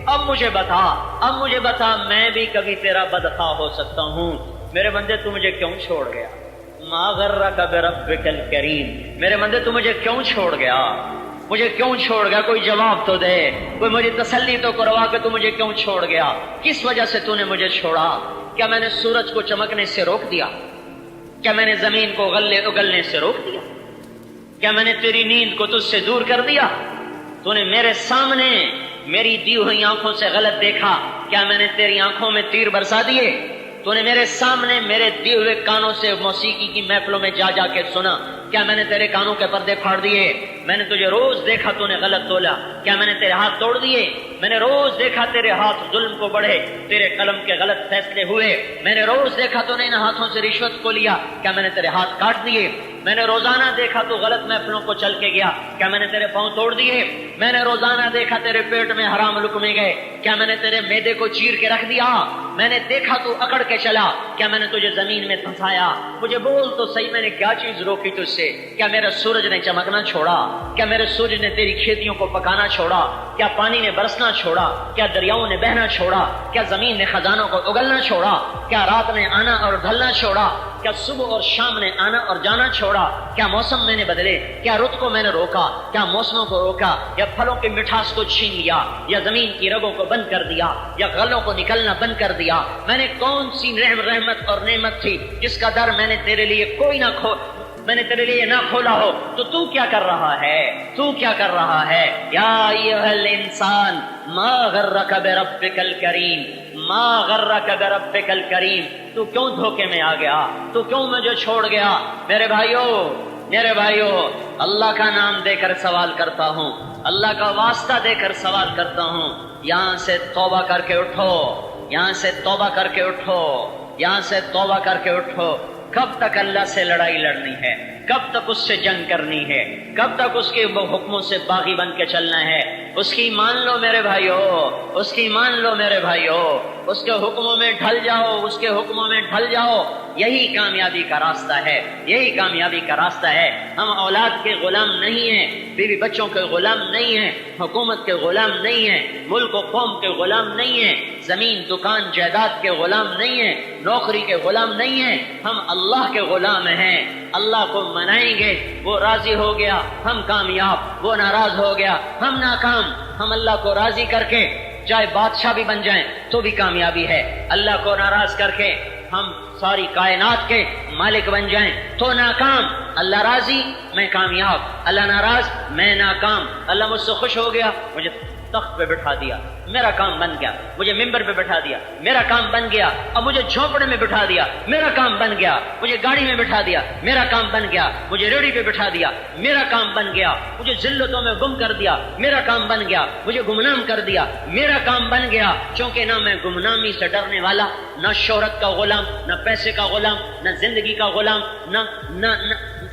اب مجھے بتا میں بھی کبھی تیرا بدخواہ ہو سکتا ہوں۔ میرے بندے تو مجھے کیوں چھوڑ گیا؟ ما غرک بربک الکریم، میرے بندے تو مجھے کیوں چھوڑ گیا، مجھے کیوں چھوڑ گیا؟ کوئی جواب تو دے، کوئی مجھے تسلی تو کروا کہ تو مجھے کیوں چھوڑ گیا، کس وجہ سے تو نے مجھے چھوڑا؟ کیا میں نے سورج کو چمکنے سے روک دیا؟ کیا میں نے زمین کو اگلنے سے روک دیا؟ کیا میں نے تیری نیند کو تجھ سے دور کر دیا؟ تو نے میرے سامنے میری دی ہوئی آنکھوں سے غلط دیکھا، کیا میں نے تیری آنکھوں میں تیر برسا دیے؟ تو نے میرے سامنے میرے دیے ہوئے کانوں سے موسیقی کی محفلوں میں جا جا کے سنا، کیا میں نے تیرے کانوں کے پردے پھاڑ دیے؟ میں نے تجھے روز دیکھا تو نے غلط تولا، کیا میں نے تیرے ہاتھ توڑ دیے؟ میں نے روز دیکھا تیرے ہاتھ ظلم کو بڑھے، تیرے قلم کے غلط فیصلے ہوئے، میں نے روز دیکھا تو نے ان ہاتھوں سے رشوت کو لیا، کیا میں نے تیرے ہاتھ کاٹ دیے؟ میں نے روزانہ دیکھا تو غلط محفلوں کو چل کے گیا، کیا میں نے تیرے پاؤں توڑ دیے؟ میں نے روزانہ دیکھا تیرے پیٹ میں حرام لقمے گئے، کیا میں نے تیرے معدے کو چیر کے رکھ دیا؟ میں نے دیکھا تو اکڑ کے چلا، کیا میں نے تجھے زمین میں پھنسایا؟ مجھے بول تو صحیح، میں نے کیا چیز روکی تجھ سے؟ کیا میرا سورج نے چمکنا چھوڑا؟ کیا میرے سورج نے تیری کھیتیوں کو پکانا چھوڑا؟ کیا پانی نے برسنا چھوڑا؟ کیا دریاؤں نے بہنا چھوڑا؟ کیا زمین نے خزانوں کو اگلنا چھوڑا؟ کیا رات نے آنا اور ڈھلنا چھوڑا؟ کیا صبح اور شام نے آنا اور جانا چھوڑا؟ کیا موسم میں نے بدلے؟ کیا رت کو میں نے روکا؟ کیا موسموں کو روکا؟ یا پھلوں کی مٹھاس کو چھین لیا؟ یا زمین کی رگوں کو بند کر دیا؟ یا غلوں کو نکلنا بند کر دیا؟ میں نے کون سی رحمت اور نعمت تھی جس کا در میں نے تیرے لیے میں نے تیرے لیے نہ کھولا ہو؟ تو کیا کر رہا ہے؟ تو کیا کر رہا ہے؟ یا ایھا الانسان ما غرک بربک الکریم، ما غرک بربک الکریم، تو کیوں دھوکے میں آ گیا؟ تو کیوں مجھے چھوڑ گیا؟ میرے بھائیو، اللہ کا نام دے کر سوال کرتا ہوں، اللہ کا واسطہ دے کر سوال کرتا ہوں، یہاں سے توبہ کر کے اٹھو، یہاں سے توبہ کر کے اٹھو، یہاں سے توبہ کر کے اٹھو۔ کب تک اللہ سے لڑائی لڑنی ہے؟ کب تک اس سے جنگ کرنی ہے؟ کب تک اس کے حکموں سے باغی بن کے چلنا ہے؟ اس کی مان لو میرے بھائیو، اس کی مان لو میرے بھائیو، اس کے حکموں میں ڈھل جاؤ، اس کے حکموں میں ڈھل جاؤ، یہی کامیابی کا راستہ ہے، یہی کامیابی کا راستہ ہے۔ ہم اولاد کے غلام نہیں ہیں، بیوی بچوں کے غلام نہیں ہیں، حکومت کے غلام نہیں ہیں، ملک و قوم کے غلام نہیں ہیں، زمین دکان جائیداد کے غلام نہیں ہیں، نوکری کے غلام نہیں ہیں، ہم اللہ کے غلام ہیں۔ اللہ کو منائیں گے، وہ راضی ہو گیا، ہم کامیاب، وہ ناراض ہو گیا، ہم ناکام۔ ہم اللہ کو راضی کر کے چاہے بادشاہ بھی بن جائیں تو بھی کامیابی ہے، اللہ کو ناراض کر کے ہم ساری کائنات کے مالک بن جائیں تو ناکام۔ اللہ راضی میں کامیاب، اللہ ناراض میں ناکام۔ اللہ مجھ سے خوش ہو گیا، مجھے تخت پہ بٹھا دیا، میرا کام بن گیا، مجھے ممبر پہ بٹھا دیا، میرا کام بن گیا، اب مجھے جھونپڑے میں بٹھا دیا، میرا کام بن گیا، مجھے گاڑی میں بٹھا دیا، میرا کام بن گیا، مجھے ریڑھی پہ بٹھا دیا، میرا کام بن گیا، مجھے ذلتوں میں گم کر دیا، میرا کام بن گیا، مجھے گمنام کر دیا، میرا کام بن گیا۔ چونکہ نہ میں گمنامی سے ڈرنے والا، نہ شہرت کا غلام، نہ پیسے کا غلام، نہ زندگی کا غلام،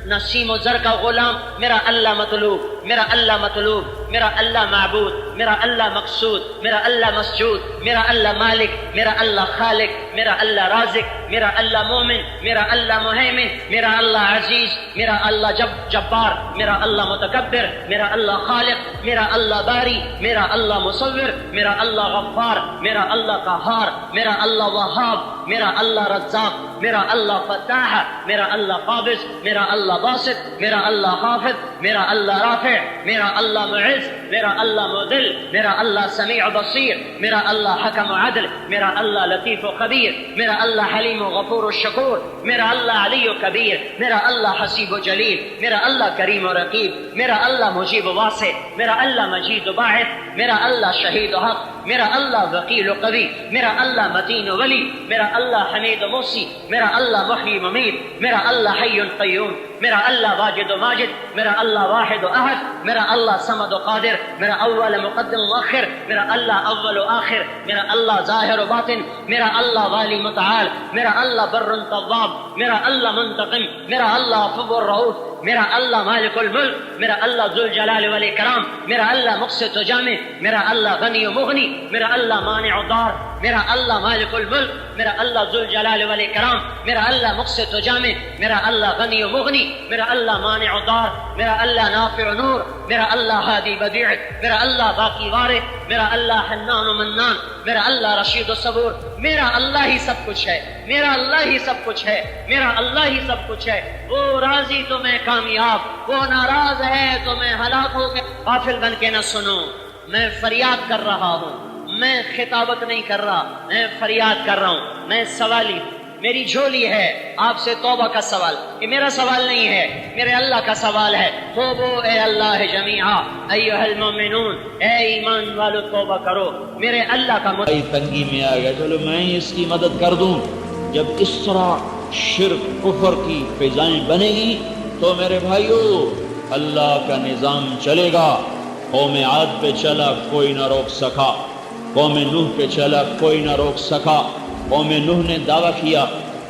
نہ سیم و زر کا غلام، میرا اللہ مطلوب، میرا اللہ مطلوب، میرا اللہ معبود، میرا اللہ مقصود، میرا اللہ مسجود، میرا اللہ مالک، میرا اللہ خالق، میرا اللہ رازق، میرا اللہ مومن، میرا اللہ مہیمن، میرا اللہ عزیز، میرا اللہ جبار، میرا اللہ متکبر، میرا اللہ خالق، میرا اللہ باری، میرا اللہ مصور، میرا اللہ غفار، میرا اللہ قہار، میرا اللہ وہاب، میرا اللہ رزاق، میرا اللہ فتاح، میرا اللہ قابض، میرا اللہ باسط، میرا اللہ حافظ، میرا اللہ رافع، میرا اللہ معز، میرا اللہ مذل، میرا اللہ سمیع بصیر، میرا اللہ حکم عدل، میرا اللہ لطیف و خبیر، میرا اللہ حلیم و غفور و شکور، میرا اللہ علی و کبیر، میرا اللہ حسیب و جلیل، میرا اللہ کریم و رقیب، میرا اللہ مجیب و واسع، میرا اللہ مجید و باعث، میرا اللہ شہید و حق، میرا اللہ وکیل و قوی، میرا اللہ متین و ولی، میرا اللہ حمید و موسی، میرا اللہ محیی و ممیت، میرا اللہ حی قیوم، میرا اللہ واجد و ماجد، میرا اللہ واحد و احد، میرا اللہ صمد و قادر، میرا اول مقدم و مؤخر، میرا اللہ اول و آخر، میرا اللہ ظاہر و باطن، میرا اللہ والی متعال، میرا اللہ بر تواب، میرا اللہ منتقم، میرا اللہ عفو الرؤوف، میرا اللہ مالک الملک، میرا اللہ ذو الجلال والاکرام، میرا اللہ مقسط و جامع، میرا اللہ غنی و مغنی، میرا اللہ مانع دار، میرا اللہ مالک الملک، میرا اللہ ذو الجلال والاکرام، میرا اللہ مقسط و جامع، میرا اللہ غنی و مغنی، میرا اللہ مانع دار، میرا اللہ نافع نور، میرا اللہ ہادی بدیع، میرا اللہ باقی وارث، میرا اللہ حنان و منان، میرا اللہ رشید و صبور، میرا اللہ ہی سب کچھ ہے، میرا اللہ ہی سب کچھ ہے، میرا اللہ ہی سب کچھ ہے۔ وہ راضی تو میں کامیاب، وہ ناراض ہے تو میں ہلاک ہو کے غافل بن کے نہ سنو۔ میں فریاد کر رہا ہوں، میں خطابت نہیں کر رہا، میں فریاد کر رہا ہوں، میں سوالی، میری جھولی ہے آپ سے توبہ کا سوال، یہ میرا سوال نہیں ہے، میرے اللہ کا سوال ہے۔ توبو اے اللہ جمیعا ایھا المؤمنون، اے ایمان والو توبہ کرو، میرے اللہ کا تنگی میں آ گیا، چلو میں ہی اس کی مدد کر دوں۔ جب اس طرح شرک کفر کی فضائیں بنے گی تو میرے بھائیو اللہ کا نظام چلے گا۔ قوم عاد پہ چلا کوئی نہ روک سکا، قوم نوح پہ چلا کوئی نہ روک سکا۔ قوم نوح نے دعویٰ کیا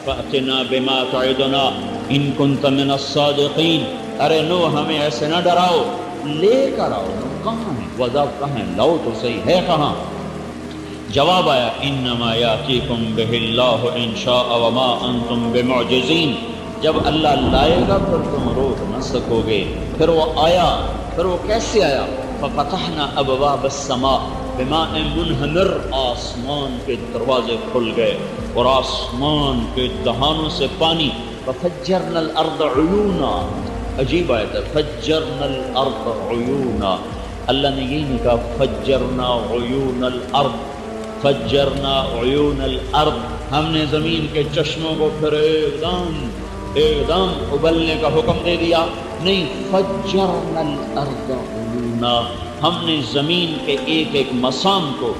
فَأْتِنَا بِمَا تَعِدُنَا إِن كُنتَ مِنَ الصَّادِقِينَ، ارے نوح ہمیں ایسے نہ ڈراؤ، لے کر آؤ۔ کہاں ہے وضاف، کہاں ہے لاؤ تو صحیح ہے کہاں؟ جواب آیا انما یاتیکم بہ اللہ ان شاء وما انتم بمعجزین، جب اللہ لائے گا پھر تم روک نہ سکو گے۔ پھر وہ آیا، پھر وہ کیسے آیا؟ ففتحنا ابواب السماء بماء منہمر، آسمان کے دروازے کھل گئے اور آسمان کے دہانوں سے پانی۔ ففجرنا الارض عیونا، عجیب آیت ہے، فجرنا الارض عیونا، اللہ نے یہی نہیں کہا فجرنا عیون الارض، فجرنا عیون الارض، ہم نے زمین کے چشموں کو پھر ایک دم ابلنے کا حکم دے دیا، نہیں، فجرنا الارض عیونا، ہم نے زمین کے ایک ایک مسام کو،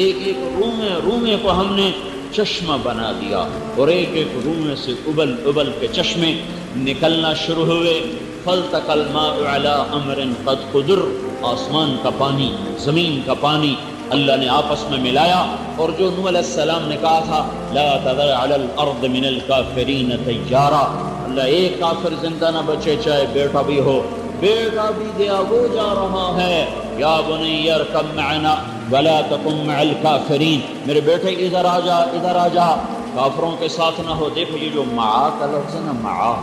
ایک ایک رومے کو ہم نے چشمہ بنا دیا، اور ایک ایک رومے سے ابل کے چشمے نکلنا شروع ہوئے۔ فالتقى الماء على امر قد قدر، آسمان کا پانی، زمین کا پانی اللہ نے آپس میں ملایا، اور جو نوح علیہ السلام نے کہا تھا لا تذر علی الارض من الکافرین دیارا، اللہ ایک کافر زندہ نہ بچے چاہے بیٹا بھی ہو، بیٹا بھی دیا وہ جا رہا ہے، یا بنی ارکب معنا ولا تکن مع الکافرین، میرے بیٹے ادھر آ جا، ادھر آ جا، کافروں کے ساتھ نہ ہو۔ دیکھو یہ جو معا کا لفظ ہے نا، معا،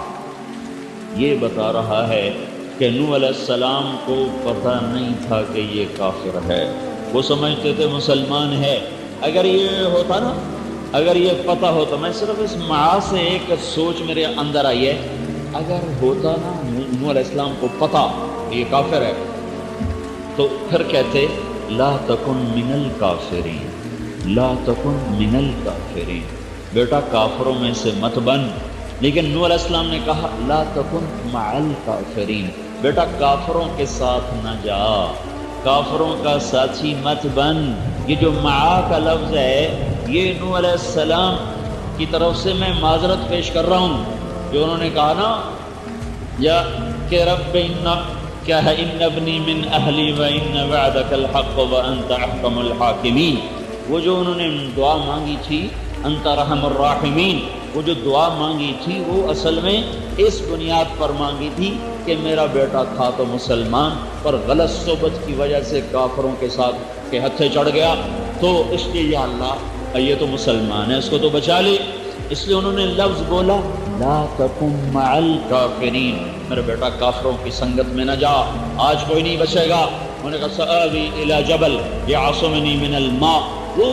یہ بتا رہا ہے کہ نوح علیہ السلام کو پتہ نہیں تھا کہ یہ کافر ہے، وہ سمجھتے تھے مسلمان ہے۔ اگر یہ ہوتا نا، اگر یہ پتہ ہوتا، میں صرف اس معا سے ایک سوچ میرے اندر آئی ہے، اگر ہوتا نا نوح علیہ السلام کو پتہ یہ کافر ہے تو پھر کہتے لا تکن من الکافرین، لا تکن من الکافرین، بیٹا کافروں میں سے مت بن۔ لیکن نوح علیہ السلام نے کہا لا تکن مع الکافرین، بیٹا کافروں کے ساتھ نہ جا، کافروں کا ساتھی مت بن۔ یہ جو معا کا لفظ ہے یہ نوح علیہ السلام کی طرف سے میں معذرت پیش کر رہا ہوں، جو انہوں نے کہا نا یا کہ رب کیا ہے ان ابنی من اہلی و ان وعدک الحق و انت احکم الحاکمین، وہ جو انہوں نے دعا مانگی تھی انت رحم الراحمین، وہ جو دعا مانگی تھی وہ اصل میں اس بنیاد پر مانگی تھی کہ میرا بیٹا تھا تو مسلمان، پر غلط صحبت کی وجہ سے کافروں کے ساتھ کے ہتھے چڑھ گیا، تو اس لیے یا اللہ یہ تو مسلمان ہے، اس کو تو بچا لے۔ اس لیے انہوں نے لفظ بولا لا تکن مع الکافرین، میرا بیٹا کافروں کی سنگت میں نہ جا، آج کوئی نہیں بچے گا۔ انہوں نے کہا سآوی الی جبل یعصمنی من الماء، وہ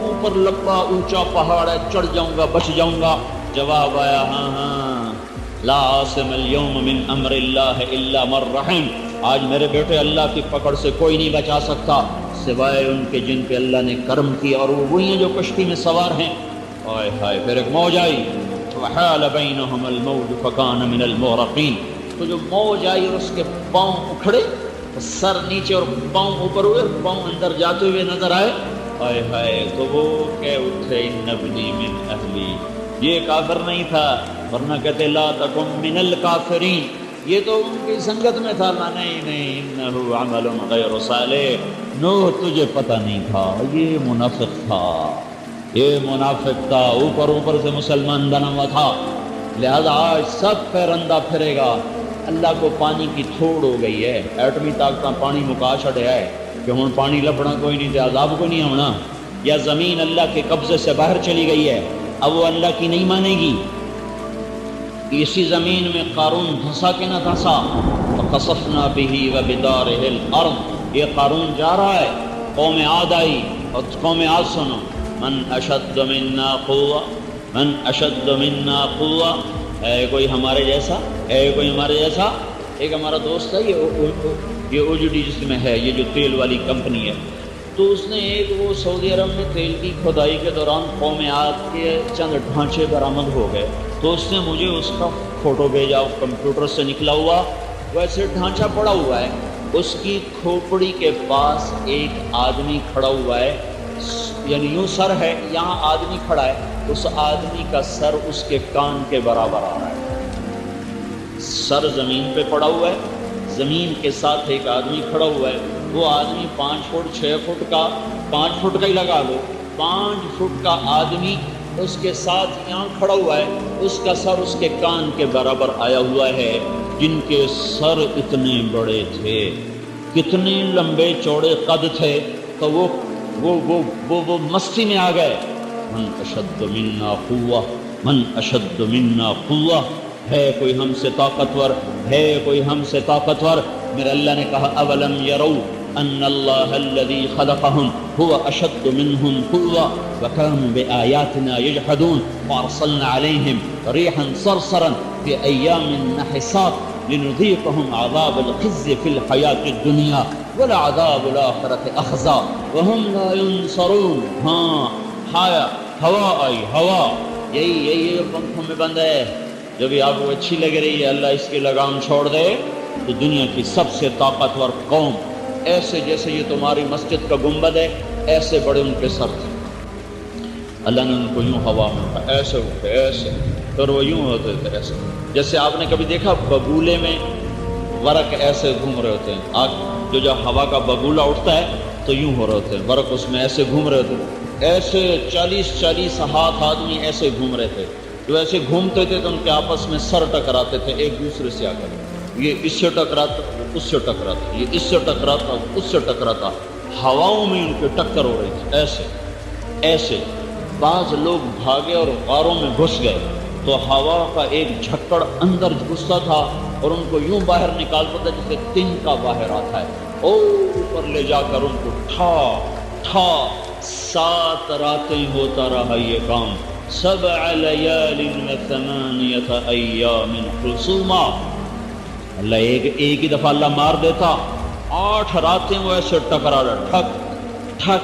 اوپر لمبا اونچا پہاڑ ہے، چڑھ جاؤں گا، بچ جاؤں گا۔ جواب آیا ہاں لا عاصم اليوم من امر اللہ الا من رحم، آج میرے بیٹے اللہ کی پکڑ سے کوئی نہیں بچا سکتا سوائے ان کے جن پہ اللہ نے کرم کیا، اور وہ وہی ہیں جو کشتی میں سوار ہیں۔ آئے ہائے، پھر ایک موج آئی، وحال بینہم الموج فکان من المغرقین، تو جو موج آئی اور اس کے پاؤں اکھڑے، سر نیچے اور پاؤں اوپر ہوئے، پاؤں اندر جاتے ہوئے نظر آئے، آئے ہائے، تو وہ کہہ اٹھے ان ابنی من اہلی، یہ کافر نہیں تھا، ورنہ کہتے لا تکن من الکافرین، یہ تو ان کی سنگت میں تھا۔ نہیں انہو عمل غیر صالح، نوح تجھے پتہ نہیں تھا، یہ منافق تھا، یہ منافق تھا، اوپر سے مسلمان بنا ہوا تھا، لہذا آج سب پہ رندہ پھرے گا، اللہ کو پانی کی تھوڑ ہو گئی ہے، ایٹمی طاقت پانی مکا چھڑیا ہے کہ ہن پانی لبنا کوئی نہیں تے عذاب کو نہیں ہونا، یا زمین اللہ کے قبضے سے باہر چلی گئی ہے، اب وہ اللہ کی نہیں مانے گی۔ اسی زمین میں قارون دھنسا کہ نہ دھنسا، فَخَسَفْنَا بِهِ وَبِدَارِهِ الْأَرْضِ، یہ قارون جا رہا ہے، قوم عاد آئی، اور قوم عاد سنو، من اشد منا قوة، من اشد منا قوة، ہے کوئی ہمارے جیسا، ہے کوئی ہمارے جیسا۔ ایک ہمارا دوست ہے یہ اوجڈی جس میں ہے، یہ جو تیل والی کمپنی ہے، تو اس نے ایک وہ سعودی عرب میں تیل کی کھدائی کے دوران قوم عاد کے چند ڈھانچے برآمد ہو گئے، تو اس نے مجھے اس کا فوٹو بھیجا، کمپیوٹر سے نکلا ہوا ویسے ڈھانچہ پڑا ہوا ہے، اس کی کھوپڑی کے پاس ایک آدمی کھڑا ہوا ہے، یعنی یوں سر ہے، یہاں آدمی کھڑا ہے، اس آدمی کا سر اس کے کان کے برابر آ رہا ہے، سر زمین پہ پڑا ہوا ہے، زمین کے ساتھ ایک آدمی کھڑا ہوا ہے، وہ آدمی 5 فٹ 6 فٹ کا، 5 فٹ کا ہی لگا لو، 5 فٹ کا آدمی اس کے ساتھ یہاں کھڑا ہوا ہے، اس کا سر اس کے کان کے برابر آیا ہوا ہے، جن کے سر اتنے بڑے تھے، کتنے لمبے چوڑے قد تھے، تو وہ مستی میں آ گئے، من اشد منا قوة، من اشد منا قوة، ہے کوئی ہم سے طاقتور، ہے کوئی ہم سے طاقتور۔ میرے اللہ نے کہا اولم یروا ان اللہ الذی خلقهم هو اشد منهم قوة وكانوا بآیاتنا یجحدون فارسلنا علیہم ریحا صرصرا في ایام نحسات لنذیقهم عذاب الخزي في الحیاة الدنیا ولعذاب الآخرة اخزى وهم لا ينصرون۔ ہاں ہوا آئی، ہوا یہی پنکھوں میں بند ہے، جب یہ آپ کو اچھی لگ رہی ہے اللہ اس کی لگام چھوڑ دے تو دنیا کی سب سے طاقتور قوم، ایسے جیسے یہ تمہاری مسجد کا گنبد ہے ایسے بڑے ان کے سر تھے، اللہ نے ان کو یوں ہوا میں ایسے اٹھے، ایسے، پھر وہ یوں ہوتے تھے ایسے، جیسے آپ نے کبھی دیکھا بگولے میں ورق ایسے گھوم رہے ہوتے ہیں، آگ جو ہوا کا بگولا اٹھتا ہے تو یوں ہو رہے ہوتے ہیں، ورق اس میں ایسے گھوم رہے ہوتے ہیں، ایسے 40 ہاتھ آدمی ایسے گھوم رہے تھے، جو ایسے گھومتے تھے تو ان کے آپس میں سر ٹکراتے تھے ایک دوسرے سے آ کر، یہ اس سے ٹکراتا، اس سے ٹکراتا، یہ اس سے ٹکراتا، اس سے ٹکراتا، ہواؤں میں ان کے ٹکر ہو رہی تھی، ایسے ایسے۔ بعض لوگ بھاگے اور غاروں میں گھس گئے تو ہوا کا ایک جھکڑ اندر گھستا تھا اور ان کو یوں باہر نکالتا تھا جیسے تنکا باہر آتا ہے، اور اوپر لے جا کر ان کو ٹھا 7 راتیں ہوتا رہا یہ کام، 7 لیال و 8 ایام حسوما، اللہ ایک ہی دفعہ اللہ مار دیتا، 8 راتیں وہ ایسے ٹکرا رہا، ٹھک ٹھک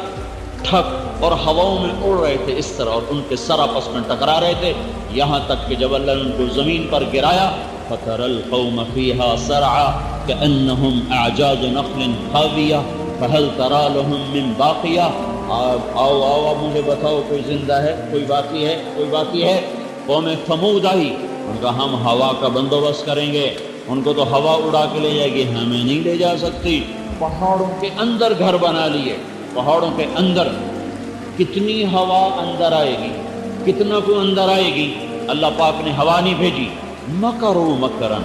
ٹھک، اور ہواؤں میں اڑ رہے تھے اس طرح، اور ان کے سر آپس میں ٹکرا رہے تھے، یہاں تک کہ جب اللہ نے ان کو زمین پر گرایا، فَتَرَى الْقَوْمَ فِيهَا سَرْعَى كَأَنَّهُمْ أَعْجَازُ نَخْلٍ خَاوِيَةٍ فَهَلْ تَرَى لَهُم مِّن بَاقِيَةٍ۔ آؤ مجھے بتاؤ کوئی زندہ ہے، کوئی باقی ہے، کوئی باقی ہے۔ قوم ثمود آئی، ان کا ہم ہوا کا بندوبست کریں گے، ان کو تو ہوا اڑا کے لے جائے گی، ہمیں نہیں لے جا سکتی، پہاڑوں کے اندر گھر بنا لیے، پہاڑوں کے اندر، کتنی ہوا اندر آئے گی، کتنا کو اندر آئے گی، اللہ پاک نے ہوا نہیں بھیجی، مکروا مکرا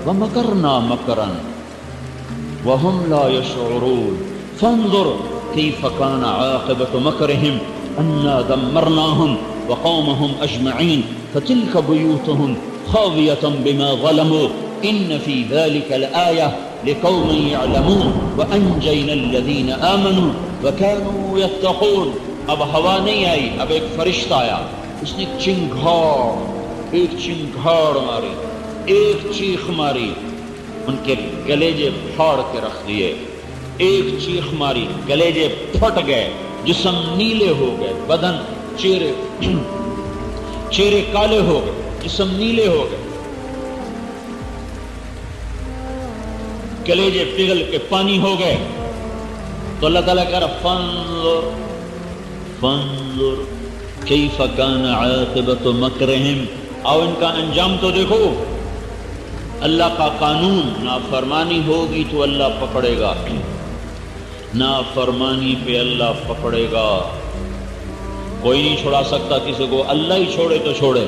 ومکرنا مکرا وهم لا يشعرون فانظر كيف كان عاقبة مكرهم أنا دمرناهم وقومهم أجمعين فتلك بيوتهم خاوية بما ظلموا إن في ذلك لآية لقوم يعلمون وأنجينا الذين آمنوا وكانوا يتقون۔ اب ہوا نہیں آئی، اب ایک فرشتہ آیا، اس نے ایک چنگھاڑ ماری، ایک چیخ ماری، ان کے کلیجے پھاڑ کے رکھ دیے، ایک چیخ ماری، کلیجے پھٹ گئے، جسم نیلے ہو گئے، بدن چہرے کالے ہو گئے، جسم نیلے ہو گئے، کلیجے پگھل کے پانی ہو گئے، تو اللہ تعالیٰ کہہ رہا فانظر کیف کان عاقبۃ مکرہم، اور ان کا انجام تو دیکھو۔ اللہ کا قانون، نافرمانی ہوگی تو اللہ پکڑے گا، نافرمانی پہ اللہ پکڑے گا، کوئی نہیں چھوڑا سکتا کسی کو، اللہ ہی چھوڑے تو چھوڑے۔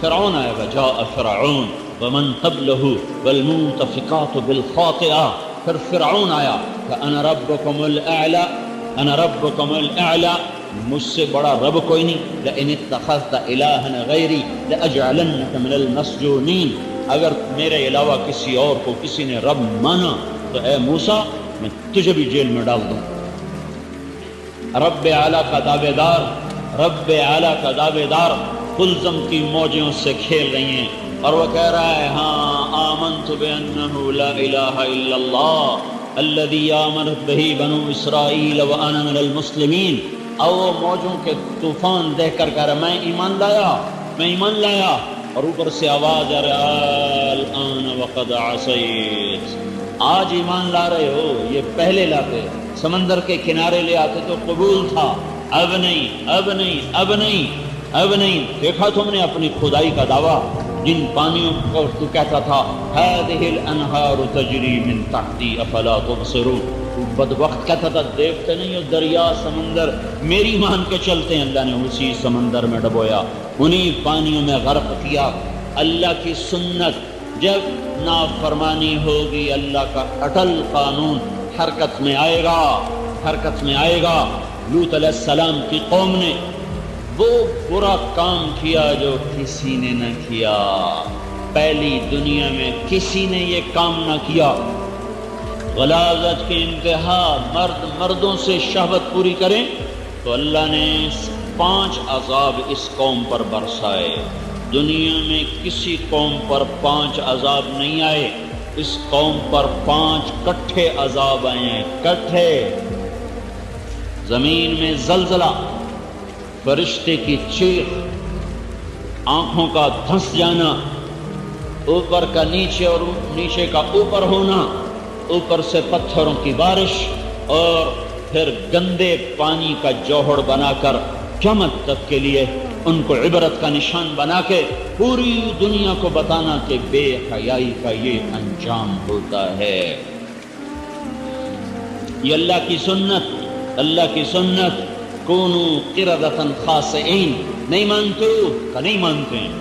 فرعون آئے گا، جاء فرعون ومن قبلہ والمؤتفقات بالخاطئہ. پھر فرعون آیا کہ انا ربکم الاعلی، انا ربکم الاعلی، مجھ سے بڑا رب کوئی نہیں. لئن اتخذت الہا غیری لاجعلنک من المسجونین، اگر میرے علاوہ کسی اور کو کسی نے رب مانا تو اے موسیٰ میں تجھے بھی جیل میں ڈال دوں. رب اعلیٰ کا دعوے دار، رب اعلیٰ کا دعوے دار قلزم کی موجوں سے کھیل رہی ہیں اور وہ کہہ رہا ہے ہاں آمنت بأنہ لا الہ الا اللہ الذی آمنت بہ بنو اسرائیل وانا من المسلمین. اور وہ موجوں کے طوفان دیکھ کر کہہ رہا میں ایمان لایا، میں ایمان لایا. اور اوپر سے آواز آ رہا الآن وقد عصیت، آج ایمان لا رہے ہو، یہ پہلے لاتے سمندر کے کنارے لے آتے تو قبول تھا، اب نہیں، اب نہیں، اب نہیں، اب نہیں. دیکھا تم نے اپنی خدائی کا دعویٰ، جن پانیوں کو تو کہتا تھا هذه الانہار تجری من تحتی افلا تبصرون، بد وقت کہتا تھا دیکھتے نہیں ہو دریا سمندر، میری مان کے چلتے ہیں. اللہ نے اسی سمندر میں ڈبویا، انہی پانیوں میں غرق کیا. اللہ کی سنت، جب نافرمانی ہوگی اللہ کا اٹل قانون حرکت میں آئے گا، حرکت میں آئے گا. لوط علیہ السلام کی قوم نے وہ برا کام کیا جو کسی نے نہ کیا، پہلی دنیا میں کسی نے یہ کام نہ کیا. غلاظت کے انتہا، مرد مردوں سے شہوت پوری کریں تو اللہ نے 5 عذاب اس قوم پر برسائے. دنیا میں کسی قوم پر 5 عذاب نہیں آئے، اس قوم پر 5 کٹھے عذاب آئے ہیں، کٹھے. زمین میں زلزلہ، فرشتے کی چیخ، آنکھوں کا دھنس جانا، اوپر کا نیچے اور نیچے کا اوپر ہونا، اوپر سے پتھروں کی بارش، اور پھر گندے پانی کا جوہر بنا کر قیامت تک کے لیے ان کو عبرت کا نشان بنا کے پوری دنیا کو بتانا کہ بے حیائی کا یہ انجام ہوتا ہے. یہ اللہ کی سنت، اللہ کی سنت. کونو قردۃ خاسئین، نہیں مانتے ہو کہ نہیں مانتے ہیں،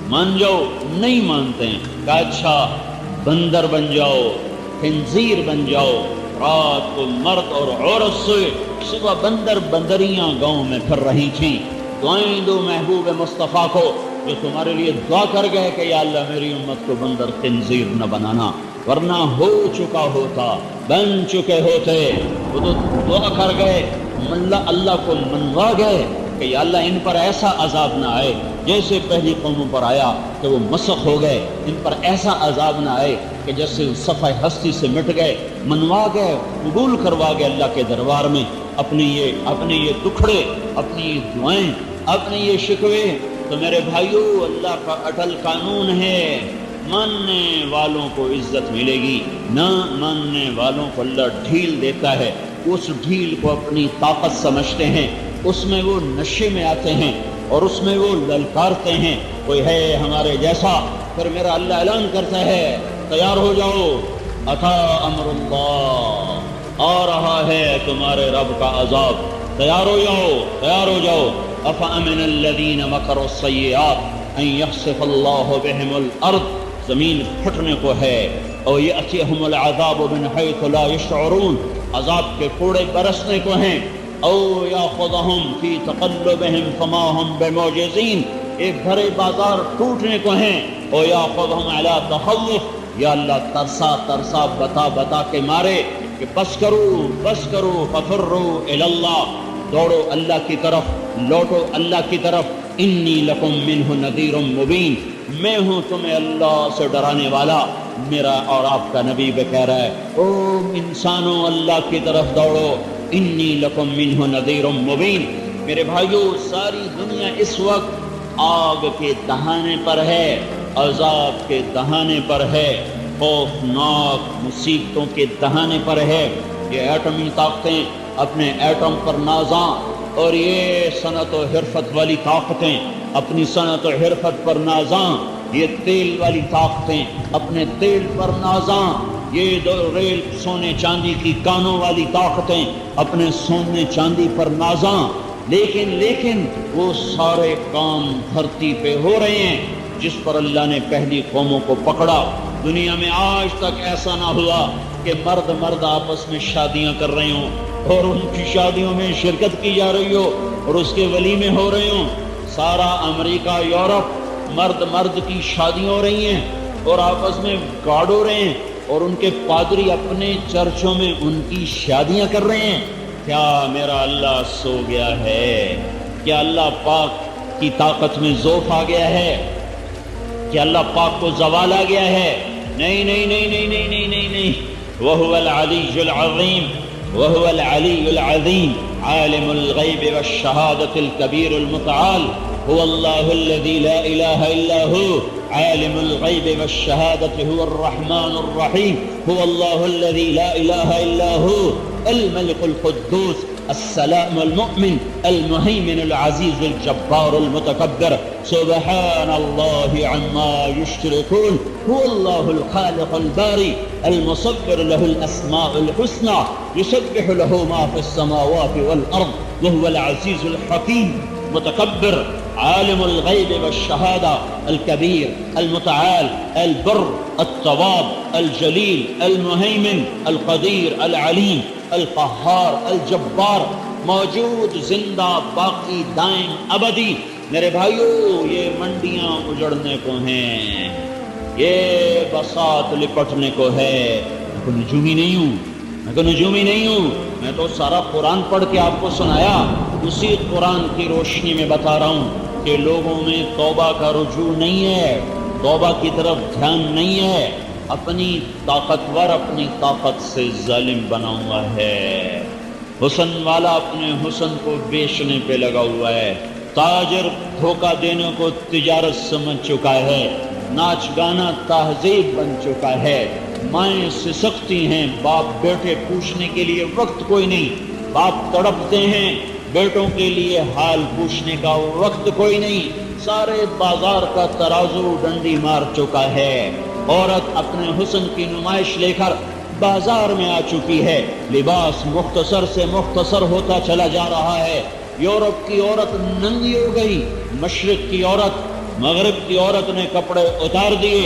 مان جاؤ، نہیں مانتے ہیں کہ اچھا بندر بن جاؤ، خنزیر بن جاؤ. رات کو مرد اور عورت سے صبح بندر بندریاں گاؤں میں پھر رہی تھیں. دعائیں دو محبوب مصطفیٰ کو جو تمہارے لیے دعا کر گئے کہ یا اللہ میری امت کو بندر خنزیر نہ بنانا، ورنہ ہو چکا ہوتا، بن چکے ہوتے. وہ تو دعا کر گئے، اللہ کو منوا گئے کہ یا اللہ ان پر ایسا عذاب نہ آئے جیسے پہلی قوموں پر آیا کہ وہ مسخ ہو گئے، ان پر ایسا عذاب نہ آئے کہ جیسے صفحہ ہستی سے مٹ گئے. منوا گئے، قبول کروا گئے اللہ کے دربار میں اپنے یہ ٹکڑے، اپنی یہ دعائیں، اپنے یہ شکوے. تو میرے بھائیو، اللہ کا اٹل قانون ہے، ماننے والوں کو عزت ملے گی، نہ ماننے والوں کو اللہ ڈھیل دیتا ہے. اس ڈھیل کو اپنی طاقت سمجھتے ہیں، اس میں وہ نشے میں آتے ہیں اور اس میں وہ للکارتے ہیں کوئی ہے ہمارے جیسا. پھر میرا اللہ اعلان کرتا ہے تیار ہو جاؤ، اتا امر اللہ، آ رہا ہے تمہارے رب کا عذاب، تیار ہو جاؤ، تیار ہو جاؤ. افامن الذین مکروا السیئات ان یخسف اللہ بہم الارض، زمین پھٹنے کو ہے. اور یأتیہم العذاب من حیث لا یشعرون، عذاب کے کوڑے برسنے کو ہیں. او یاخذہم فی تقلبہم فما ہم بمعجزین، ایک بھرے بازار ٹوٹنے کو ہیں. او یاخذہم علی تخوف، یا اللہ ترسا ترسا بتا بتا کے مارے کہ بس کرو بس کرو. ففروا الی اللہ، دوڑو اللہ کی طرف، لوٹو اللہ کی طرف. انی لکم منہ نذیر مبین، میں ہوں تمہیں اللہ سے ڈرانے والا، میرا اور آپ کا نبی بھی کہہ رہا ہے او انسانوں اللہ کی طرف دوڑو. انی لکم منہ نذیر مبین. میرے بھائیو، ساری دنیا اس وقت آگ کے دہانے پر ہے، عذاب کے دہانے پر ہے، خوفناک مصیبتوں کے دہانے پر ہے. یہ ایٹمی طاقتیں اپنے ایٹم پر نازاں، اور یہ صنعت و حرفت والی طاقتیں اپنی صنعت و حرفت پر نازاں، یہ تیل والی طاقتیں اپنے تیل پر نازاں، یہ دو ریل سونے چاندی کی کانوں والی طاقتیں اپنے سونے چاندی پر نازاں. لیکن وہ سارے کام دھرتی پہ ہو رہے ہیں جس پر اللہ نے پہلی قوموں کو پکڑا۔ دنیا میں آج تک ایسا نہ ہوا کہ مرد آپس میں شادیاں کر رہے ہوں اور ان کی شادیوں میں شرکت کی جا رہی ہو اور اس کے ولیمے ہو رہے ہوں۔ سارا امریکہ، یورپ، مرد کی شادیاں ہو رہی ہیں اور آپس میں گاڑ ہو رہے ہیں، اور ان کے پادری اپنے چرچوں میں ان کی شادیاں کر رہے ہیں۔ کیا میرا اللہ سو گیا ہے؟ کیا اللہ پاک کی طاقت میں ضعف آ گیا ہے؟ کیا اللہ پاک کو زوال آ گیا ہے؟ نہیں نہیں نہیں نہیں نہیں نہیں نہیں نہیں۔ وَهُوَ الْعَلِيُّ الْعَظِيمُ وَهُوَ الْعَلِيُّ الْعَظِيمُ عَالِمُ الْغَيْبِ وَالشَّهَادَةِ الْكَبِيرُ الْمُتَعَالِ هُوَ اللَّهُ الَّذِي لَا إِلَهَ إِلَّا هُوَ عالم الغيب والشهادة هو الرحمن الرحيم هو الله الذي لا إله إلا هو الملك القدوس السلام المؤمن المهيمن العزيز الجبار المتكبر سبحان الله عما يشركون هو الله الخالق الباري المصور له الأسماء الحسنى يسبح له ما في السماوات والأرض وهو العزيز الحكيم متكبر عالم الغيب والشهادة الكبير المتعال البر التواب الجليل المهيمن القدير العليم القهار الجبار، موجود، زندہ، باقی، دائم، ابدی۔ میرے بھائیو، یہ منڈیاں اجڑنے کو ہیں، یہ بساط لپٹنے کو ہے۔ میں کوئی نجومی نہیں ہوں، میں تو سارا قرآن پڑھ کے آپ کو سنایا۔ اسی قرآن کی روشنی میں بتا رہا ہوں کہ لوگوں میں توبہ کا رجوع نہیں ہے، توبہ کی طرف دھیان نہیں ہے، اپنی طاقت سے ظالم بنا ہوا ہے۔ حسن والا اپنے حسن کو بیچنے پہ لگا ہوا ہے، تاجر دھوکہ دینے کو تجارت سمجھ چکا ہے، ناچ گانا تہذیب بن چکا ہے، مائیں سسکتی ہیں، باپ بیٹے پوچھنے کے لیے وقت کوئی نہیں، باپ تڑپتے ہیں، بیٹوں کے لیے حال پوچھنے کا وقت کوئی نہیں، سارے بازار کا ترازو ڈنڈی مار چکا ہے۔ عورت اپنے حسن کی نمائش لے کر بازار میں آ چکی ہے، لباس مختصر سے مختصر ہوتا چلا جا رہا ہے۔ یورپ کی عورت ننگی ہو گئی، مشرق کی عورت، مغرب کی عورت نے کپڑے اتار دیے،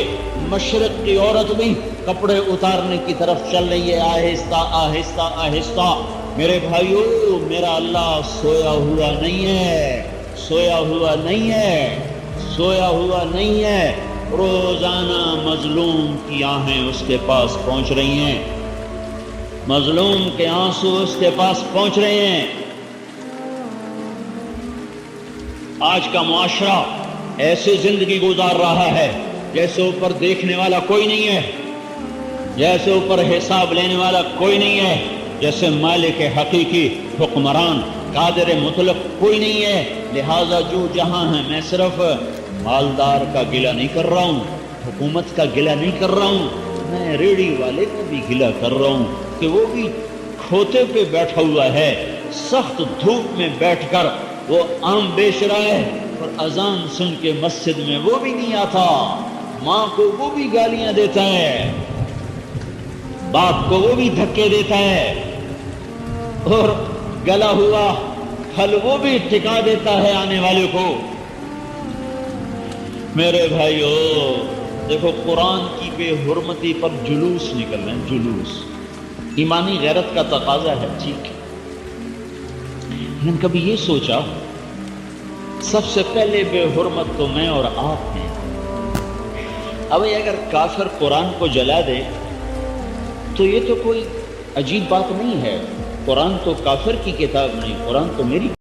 مشرق کی عورت بھی کپڑے اتارنے کی طرف چل رہی ہے، آہستہ آہستہ آہستہ۔ میرے بھائیو، میرا اللہ سویا ہوا نہیں ہے، روزانہ مظلوم کی آہیں اس کے پاس پہنچ رہی ہیں، مظلوم کے آنسو اس کے پاس پہنچ رہے ہیں۔ آج کا معاشرہ ایسی زندگی گزار رہا ہے جیسے اوپر دیکھنے والا کوئی نہیں ہے، جیسے اوپر حساب لینے والا کوئی نہیں ہے، جیسے مالک حقیقی، حکمران، قادر مطلق کوئی نہیں ہے۔ لہذا جو جہاں ہے، میں صرف مالدار کا گلہ نہیں کر رہا ہوں، حکومت کا گلہ نہیں کر رہا ہوں، میں ریڑھی والے کا بھی گلہ کر رہا ہوں کہ وہ بھی کھوتے پہ بیٹھا ہوا ہے، سخت دھوپ میں بیٹھ کر وہ آم بیچ رہا ہے، اور اذان سن کے مسجد میں وہ بھی نہیں آتا، ماں کو وہ بھی گالیاں دیتا ہے، باپ کو وہ بھی دھکے دیتا ہے، اور گلا ہوا پھل وہ بھی ٹکا دیتا ہے آنے والے کو۔ میرے بھائیو، دیکھو قرآن کی بے حرمتی پر جلوس نکل رہے ہیں، جلوس ایمانی غیرت کا تقاضا ہے، ٹھیک ہے، لیکن کبھی یہ سوچا سب سے پہلے بے حرمت تو میں اور آپ ہیں۔ اب اگر کافر قرآن کو جلا دے تو یہ تو کوئی عجیب بات نہیں ہے، قرآن تو کافر کی کتاب نہیں، قرآن تو میری